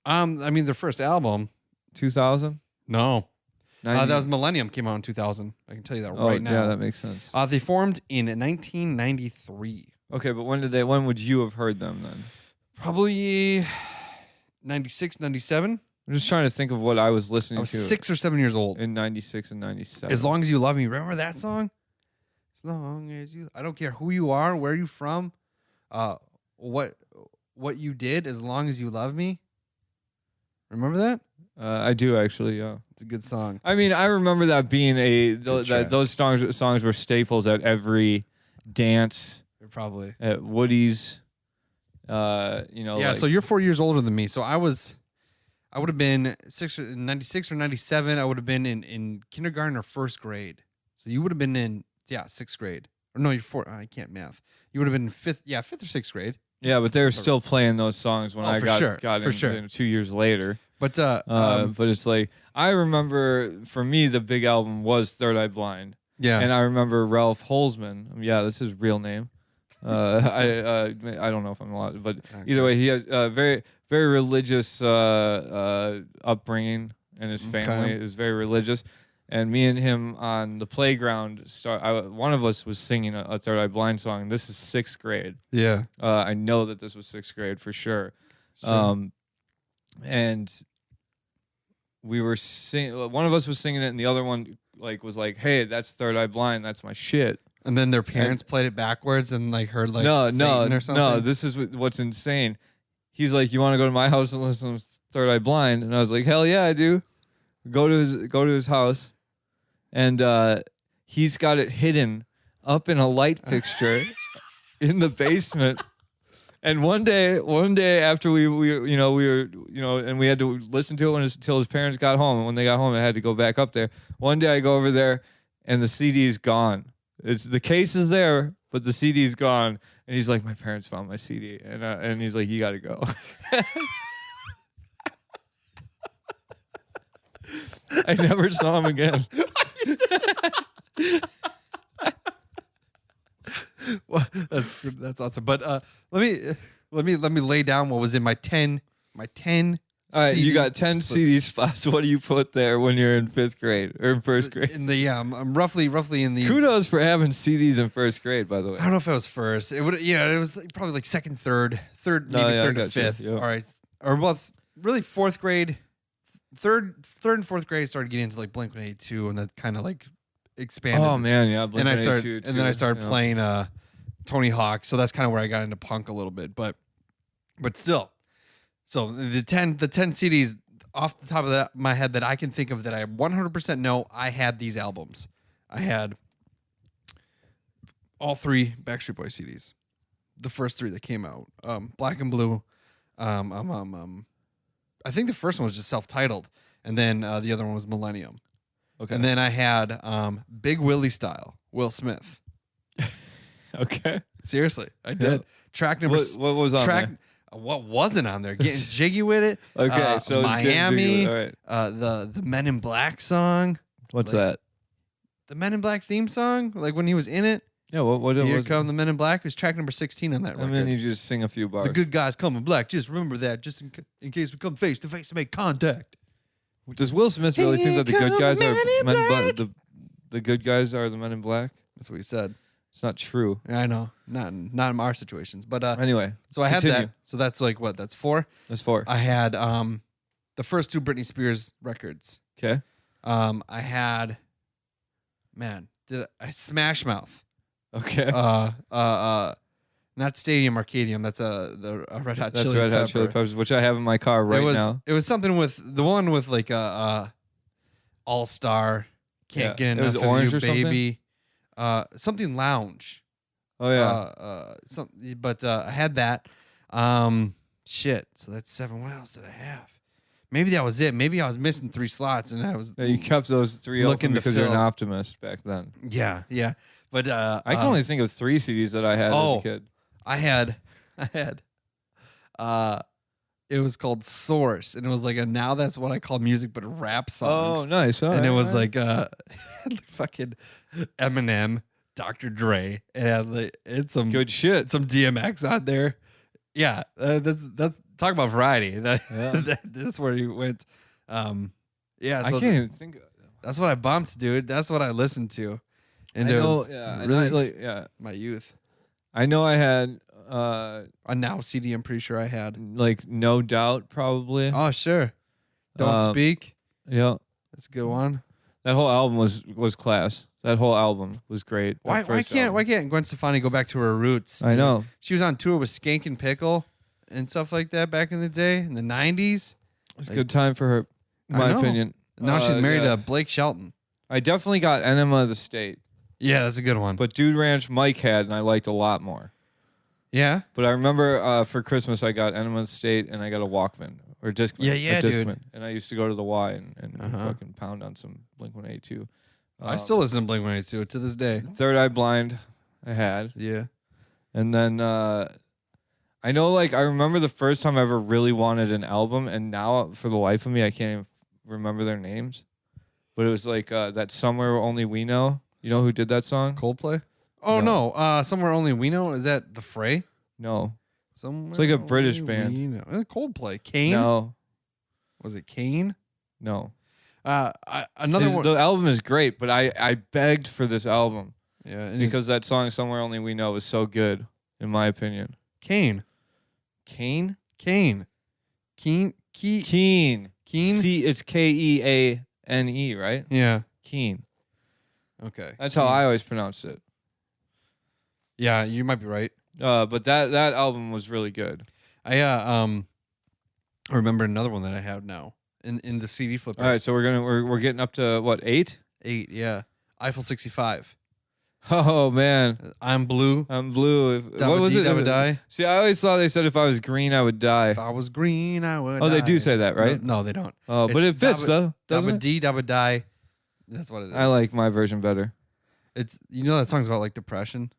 I mean, their first album. 2000? No. 90? That was Millennium. Came out in 2000. I can tell you that right now. Yeah, that makes sense. They formed in 1993. Okay, but when would you have heard them then? Probably 96, 97. I'm just trying to think of what I was listening I was to 6 or 7 years old. in 96 and 97. As Long as You Love Me. Remember that song? As long as you... I don't care who you are, where you from, what you did, as long as you love me. Remember that? I do actually, yeah. It's a good song. I mean, I remember that being track. those songs were staples at every dance, Probably. at Woody's. Yeah, like, so you're 4 years older than me. So I would have been 96 or 97. I would have been in kindergarten or 1st grade. So you would have been in 6th grade. Or no, you're 4. I can't math. You would have been in 5th or 6th grade. yeah, but they were still playing those songs when I got in 2 years later. But But it's like I remember for me the big album was Third Eye Blind. yeah. And I remember Ralph Holzman. Yeah, that's his real name. I don't know if I'm allowed, but either way, he has a very very religious upbringing, and his family is very religious. And me and him on the playground, one of us was singing a Third Eye Blind song. This is 6th grade. Yeah. I know that this was 6th grade for sure. And we were singing. One of us was singing it, and the other one was like, "Hey, that's Third Eye Blind. That's my shit." And then their parents played it backwards and heard Satan or something. No. This is what's insane. He's like, "You want to go to my house and listen to Third Eye Blind?" And I was like, "Hell yeah, I do." Go to his house, and he's got it hidden up in a light fixture in the basement. And one day after we were and we had to listen to it until his parents got home. And when they got home, I had to go back up there. One day I go over there, and the CD's gone. The case is there, but the CD's gone. And he's like, "My parents found my CD," and he's like, "You got to go." I never saw him again. Well, that's awesome. But let me lay down what was in my 10. All right, CD you got 10 CD spots. What do you put there when you're in 5th grade or in 1st grade? I'm roughly in these. Kudos for having CDs in 1st grade, by the way. I don't know if it was first. It was probably second, third, maybe third to 5th. Yeah. All right, or really 4th grade, third and 4th grade. I started getting into Blink-182, and that kind of expanded. Oh man, yeah. And I started playing Tony Hawk. So that's kind of where I got into punk a little bit, but still. So the 10 CDs off the top of my head that I can think of that I 100% know I had these albums. I had all 3 Backstreet Boys CDs. The first 3 that came out. Black and Blue. I think the first one was just self-titled, and then the other one was Millennium. Okay. And then I had Big Willie Style, Will Smith. Okay. Seriously, I did. Yeah. Track number. What was on there? What wasn't on there? Getting Jiggy with it. Okay, so it's Miami. All right. The Men in Black song. What's that? The Men in Black theme song, when he was in it. Yeah. What Here was Come the Men in Black was track number 16 on that record. And then you just sing a few bars. The good guys come in black. Just remember that, just in case we come face to face to make contact. Does Will Smith really think that the good guys are Men in the good guys are the Men in Black? That's what he said. It's not true. I know, not in our situations, but Anyway, so I had continue. that. So that's what? That's 4. That's 4. I had the first 2 Britney Spears records. Okay. I had, Smash Mouth. Okay. Not Stadium Arcadium. That's a Red Hot That's Chili Red Hot Pepper. Chili Peppers, which I have in my car right now. It was something with the one with like All Star. Can't get enough it was of orange you, or something? baby. Something lounge. Oh yeah. But I had that. Shit. So that's 7. What else did I have? Maybe that was it. Maybe I was missing 3 slots, and I was. Yeah, you kept those 3 looking open to because you're an fill. optimist back then. Yeah. But I can only think of 3 CDs that I had as a kid. I had. It was called Source, and it was like a now that's what I call music, but rap songs. Oh, nice. All and right, it was all right. like fucking Eminem, Dr. Dre, and it's some Good shit. some DMX on there. Yeah, that's talk about variety. That's where he went. Yeah, I so can't even think of that's what I bumped, dude. That's what I listened to. And I it know, was yeah, really yeah. my youth. I know I had A Now CD, I'm pretty sure I had. like No Doubt probably. Oh, sure. Don't Speak. Yeah. That's a good one. That whole album was class. That whole album was great. Why can't Gwen Stefani go back to her roots? I dude? know. She was on tour with Skank and Pickle and stuff like that back in the day, in the 90s. It's a good time for her, in I my know. opinion. Now she's married yeah. to Blake Shelton. I definitely got Enema of the State, Yeah, that's a good one. but Dude Ranch Mike had, and I liked a lot more. Yeah? But I remember for Christmas I got Enema of the State and I got a Walkman or Discman. Yeah, a dude. Discman. And I used to go to the Y and Uh-huh. fucking pound on some Blink-182. I still listen to Blink-182 to this day. Third Eye Blind I had. Yeah. And then I know, like, I remember the first time I ever really wanted an album, and now for the life of me I can't even remember their names. But it was like that Somewhere Only We Know. You know who did that song? Coldplay? Oh, no. Somewhere Only We Know? Is that The Fray? No. Somewhere It's like a British Only band. We Know. Coldplay. Kane? No. Was it Kane? No. Another one. The album is great, but I begged for this album Yeah, and because that song Somewhere Only We Know is so good, in my opinion. Kane. Kane? Keen. Keen. Keen? It's Keane, right? Yeah. Keen. Okay. That's how I always pronounced it. Yeah, you might be right. But that album was really good. I remember another one that I have now in the CD flipper. All right, so we're getting up to what, 8? 8, yeah. Eiffel 65. Oh man, I'm blue. I'm blue. What was it? I would die. See, I always thought they said if I was green, I would die. If I was green, I would. Oh, they die. do say that, right? No, they don't. Oh, but it fits though, doesn't it? I would die. That's what it is. I like my version better. It's that song's about like depression.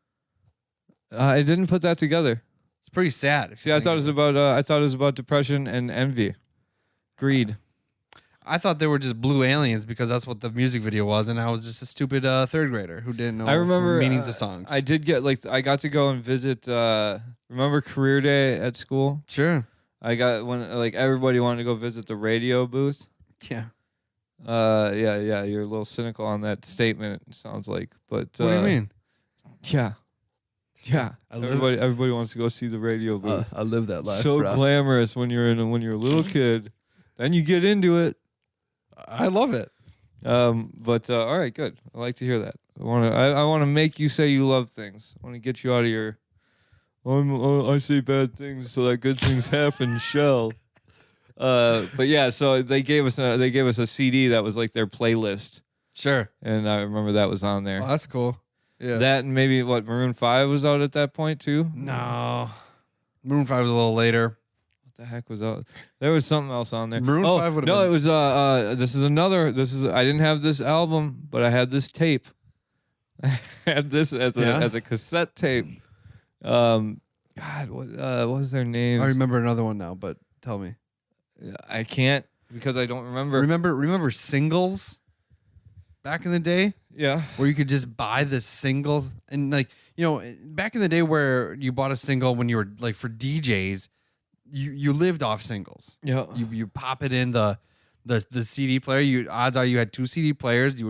I didn't put that together. It's pretty sad. See, I thought it was about depression and envy, greed. I thought they were just blue aliens because that's what the music video was, and I was just a stupid third grader who didn't know I remember meanings of songs. I did get I got to go and visit. Remember career day at school? Sure. I got when everybody wanted to go visit the radio booth. Yeah. Yeah. You're a little cynical on that statement. It sounds like, but What do you mean? Yeah. Everybody wants to go see the radio booth. I live that life. So bro. glamorous when you're a little kid. Then you get into it. I love it. But all right, good. I like to hear that. I want to make you say you love things. I want to get you out of your I say bad things so that good things happen shell. But yeah, so they gave us a CD that was like their playlist, Sure. and I remember that was on there. Oh, that's cool. Yeah. That and maybe Maroon 5 was out at that point too. No. Maroon 5 was a little later. What the heck was out? There was something else on there. Maroon 5 would have no, been. it was I didn't have this album, but I had this tape. I had this as a cassette tape. God, what was their names? I remember another one now, but tell me. I can't because I don't remember. Remember singles back in the day Yeah. where you could just buy the single and back in the day where you bought a single when you were like for DJs, you lived off singles. Yeah. You pop it in the CD player. Odds are you had 2 CD players. You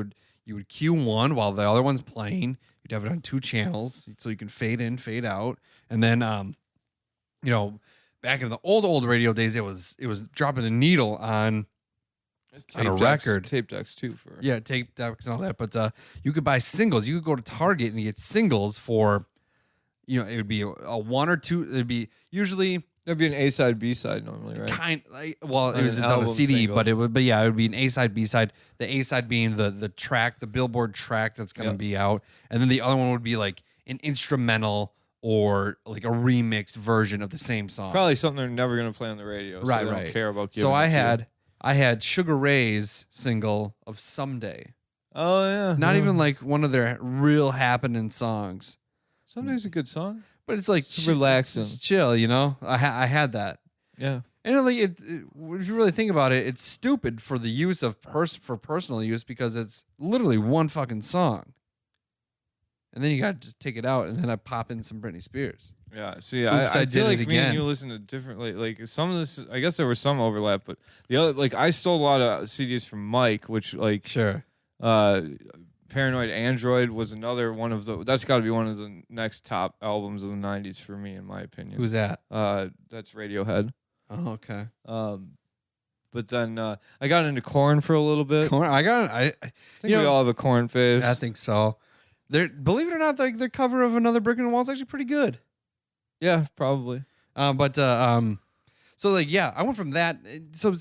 would cue one while the other one's playing. You'd have it on 2 channels so you can fade in, fade out, and then back in the old radio days, it was dropping a needle on a record. Tape decks too for tape decks and all that. But you could buy singles. You could go to Target and get singles for, it would be a one or two. It'd be usually there'd be an A side, B side normally, right? It was just on a CD, single. but it would be an A side, B side. The A side being the track, the Billboard track that's gonna be out, and then the other one would be like an instrumental or like a remixed version of the same song. Probably something they're never gonna play on the radio. So they don't care about. So I had Sugar Ray's single of Someday. Oh yeah. Not even like one of their real happening songs. Someday's a good song. But it's like relaxing. It's chill, I had that. Yeah. And if you really think about it, it's stupid for the use of for personal use because it's literally one fucking song. And then you got to just take it out, and then I pop in some Britney Spears. Yeah, see, Oops, I did feel it like me again. and you listen to differently. Like some of this, I guess there was some overlap, but the other, like I stole a lot of CDs from Mike, which like Sure. Paranoid Android was another one of the. That's got to be one of the next top albums of the '90s for me, in my opinion. Who's that? That's Radiohead. Oh, okay. But then I got into Korn for a little bit. Korn, I think we all have a Korn phase. I think so. Believe it or not, their cover of Another Brick in the Wall is actually pretty good. Yeah, probably. So like, yeah, I went from that. So,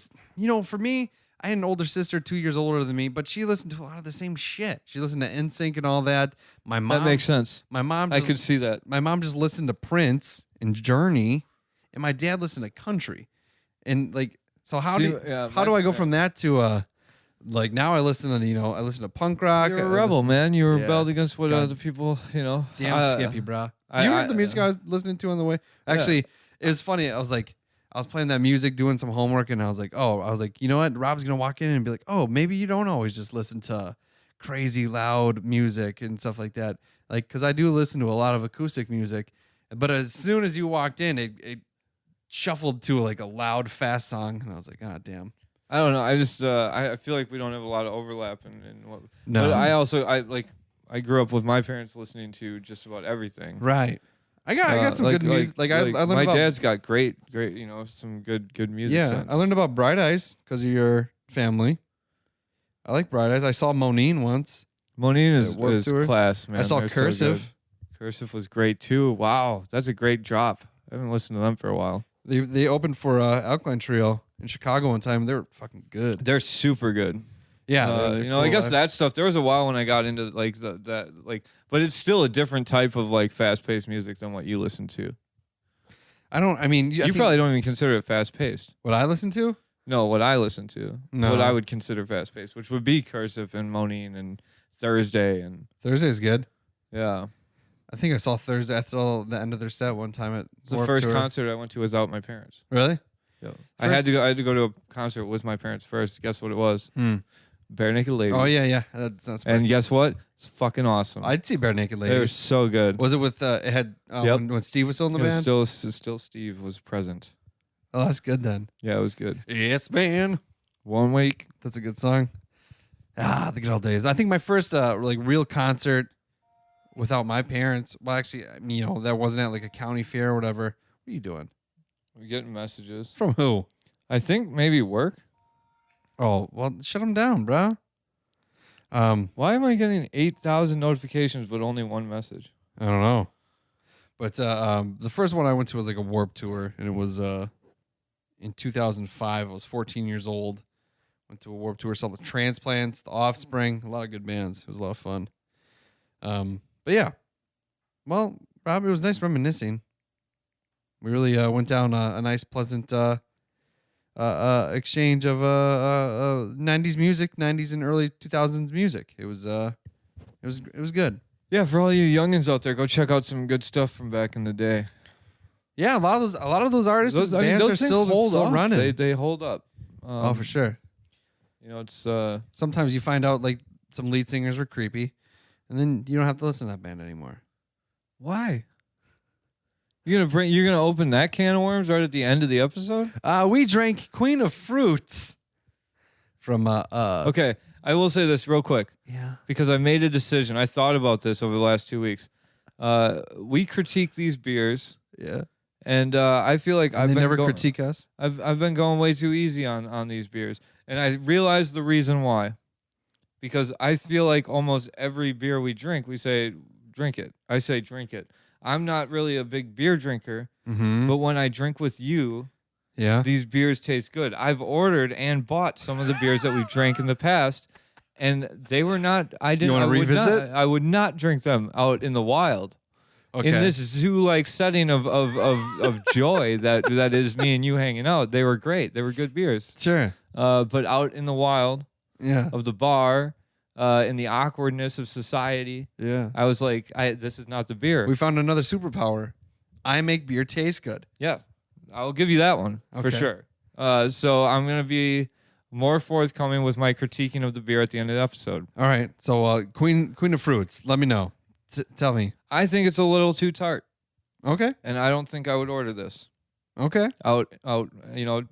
for me, I had an older sister, 2 years older than me, but she listened to a lot of the same shit. She listened to NSYNC and all that. My mom, That makes sense. My mom, I could see that. My mom just listened to Prince and Journey, and my dad listened to country. And like, so how do I go from that to like now I listen to I listen to punk rock. You're a rebel, man. You rebelled against what God. other people, Damn Skippy, bro. You heard the music I was listening to on the way. Actually, it was funny. I was playing that music, doing some homework, and I was like, you know what? Rob's gonna walk in and be like, oh, maybe you don't always just listen to crazy loud music and stuff like that. Like, because I do listen to a lot of acoustic music, but as soon as you walked in, it shuffled to like a loud, fast song, and I was like, ah, damn. I don't know. I just I feel like we don't have a lot of overlap in what. No. But I grew up with my parents listening to just about everything. Right. I got some good music. I learned my about, dad's got great, some good music. Yeah, sense. I learned about Bright Eyes because of your family. I like Bright Eyes. I saw Moneen once. Moneen is tour. class, man. I saw They're so Cursive. good. Cursive was great too. Wow, that's a great drop. I haven't listened to them for a while. They opened for Alkaline Trio in Chicago one time. They were fucking good. They're super good. Yeah, I guess that stuff. There was a while when I got into like but it's still a different type of like fast paced music than what you listen to. You Probably don't even consider it fast paced. what I listen to. No, what I listen to, No. what I would consider fast paced, which would be Cursive and Moneen and Thursday and Thursday's good. yeah. I think I saw Thursday after the end of their set one time at The Warped first Tour. concert I went to without my parents. Really? Yeah. I had to go to a concert with my parents first. Guess what it was? Bare Naked Ladies. Oh yeah. That's not And guess what? It's fucking awesome. I'd see Bare Naked They were Ladies. so good. Was it with it had Yep. when Steve was still in the It was band? still Steve was present. Oh, that's good then. Yeah, it was good. It's been 1 week. That's a good song. Ah, the good old days. I think my first like real concert without my parents. Well, actually, that wasn't at like a county fair or whatever. What are you doing? We're getting messages. From who? I think maybe work. Oh, well, shut them down, bro. Why am I getting 8,000 notifications but only one message? I don't know. But the first one I went to was like a Warped Tour, and it was in 2005. I was 14 years old. Went to a Warped Tour, saw the Transplants, the Offspring, a lot of good bands. It was a lot of fun. But yeah, well, Rob, it was nice reminiscing. We really went down a nice, pleasant exchange of 90s music, 90s and early 2000s music. It was good. Yeah, for all you youngins out there, go check out some good stuff from back in the day. Yeah, a lot of those artists and bands are still running. They hold up. Oh, for sure. It's Sometimes you find out like some lead singers were creepy, and then you don't have to listen to that band anymore. why? You're gonna open that can of worms right at the end of the episode? We drank Queen of Fruits from Okay, I will say this real quick. Yeah. Because I made a decision. I thought about this over the last 2 weeks. We critique these beers, Yeah. And I feel like And they never critique us. I've been going way too easy on these beers, and I realized the reason why. Because I feel like almost every beer we drink, we say drink it. I say drink it. I'm not really a big beer drinker, but when I drink with you, these beers taste good. I've ordered and bought some of the beers that we've drank in the past, and they were not. I didn't. You want to revisit? I would not drink them out in the wild. Okay. In this zoo-like setting of joy that is me and you hanging out, they were great. They were good beers. Sure. But out in the wild of the bar, in the awkwardness of society, I was like, this is not the beer. We found another superpower. I make beer taste good. Yeah, I'll give you that one for sure. So I'm going to be more forthcoming with my critiquing of the beer at the end of the episode. All right. So Queen of Fruits, let me know. Tell me. I think it's a little too tart. Okay. And I don't think I would order this. Okay. Out,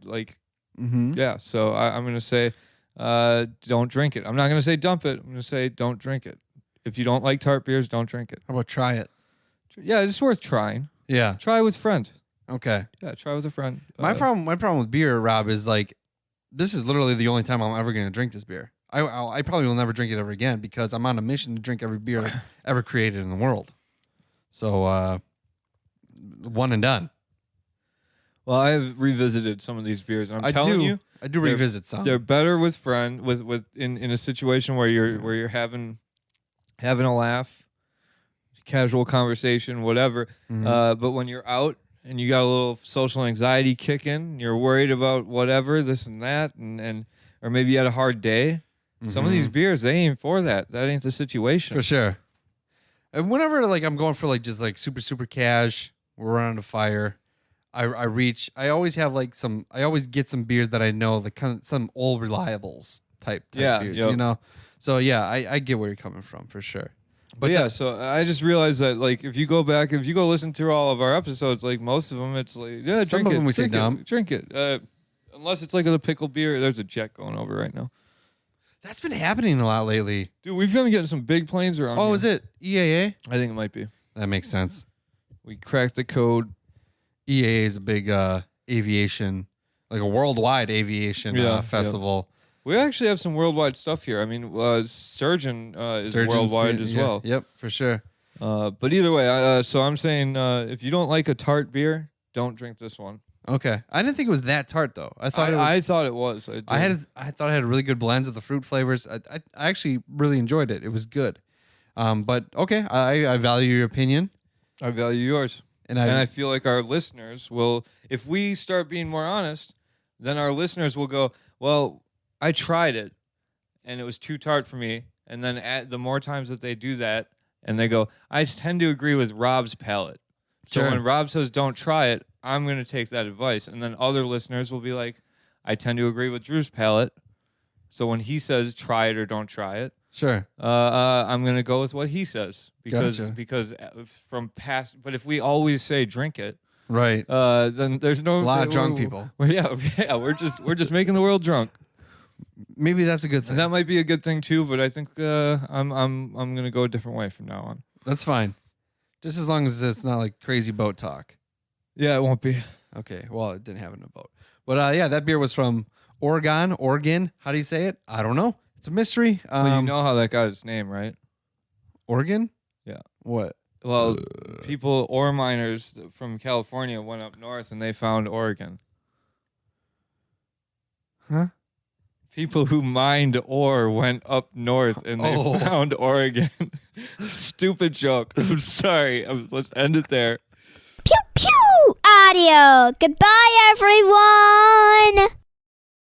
like, yeah. So I'm going to say, don't drink it. I'm not going to say dump it. I'm going to say don't drink it. If you don't like tart beers, don't drink it. How about try it? Yeah, it's worth trying. Yeah. Try with a friend. Okay. Yeah, try with a friend. My problem with beer, Rob, is like, this is literally the only time I'm ever going to drink this beer. I probably will never drink it ever again because I'm on a mission to drink every beer ever created in the world. So, one and done. Well, I've revisited some of these beers. I'm telling you, I do revisit some. They're better with in a situation where you're having a laugh, casual conversation, whatever. But when you're out and you got a little social anxiety kicking, you're worried about whatever, this and that, and or maybe you had a hard day. Some of these beers, they ain't for that. That ain't the situation. For sure. And whenever I'm going for just super cash, we're around a fire, I always have I always get some beers that I know some old reliables type beers, you know? So yeah, I get where you're coming from for sure. But yeah, so I just realized that if you go listen through all of our episodes, most of them, it's drink some of them we say dumb. Drink it. Unless it's a pickle beer. There's a jet going over right now. That's been happening a lot lately. Dude, we've been getting some big planes around here. Oh, is it EAA? I think it might be. That makes sense. We cracked the code. EAA is a big aviation, a worldwide aviation festival. We actually have some worldwide stuff here. I mean, Sturgeon is worldwide as well. Yep, for sure. But either way, so I'm saying if you don't like a tart beer, don't drink this one. Okay, I didn't think it was that tart though. I thought it was. I thought it had really good blends of the fruit flavors. I actually really enjoyed it. It was good. But okay, I value your opinion. I value yours, and I feel like our listeners will. If we start being more honest, then our listeners will go, well, I tried it, and it was too tart for me. And then the more times that they do that, and they go, I tend to agree with Rob's palate. So when Rob says don't try it, I'm going to take that advice. And then other listeners will be like, I tend to agree with Drew's palate. So when he says try it or don't try it, I'm going to go with what he says. Because from past, but if we always say drink it, right, then there's no... A lot of drunk people. We're just making the world drunk. Maybe that's a good thing. And that might be a good thing too, but I think I'm going to go a different way from now on. That's fine. Just as long as it's not crazy boat talk. Yeah, it won't be. Okay, well, it didn't happen in a boat. But yeah, that beer was from Oregon. How do you say it? I don't know. It's a mystery. Well, you know how that got its name, right? Oregon? Yeah. What? Well, ore miners from California went up north and they found Oregon. Huh? People who mined ore went up north and they found Oregon. Stupid joke. I'm sorry. Let's end it there. Pew pew audio. Goodbye, everyone.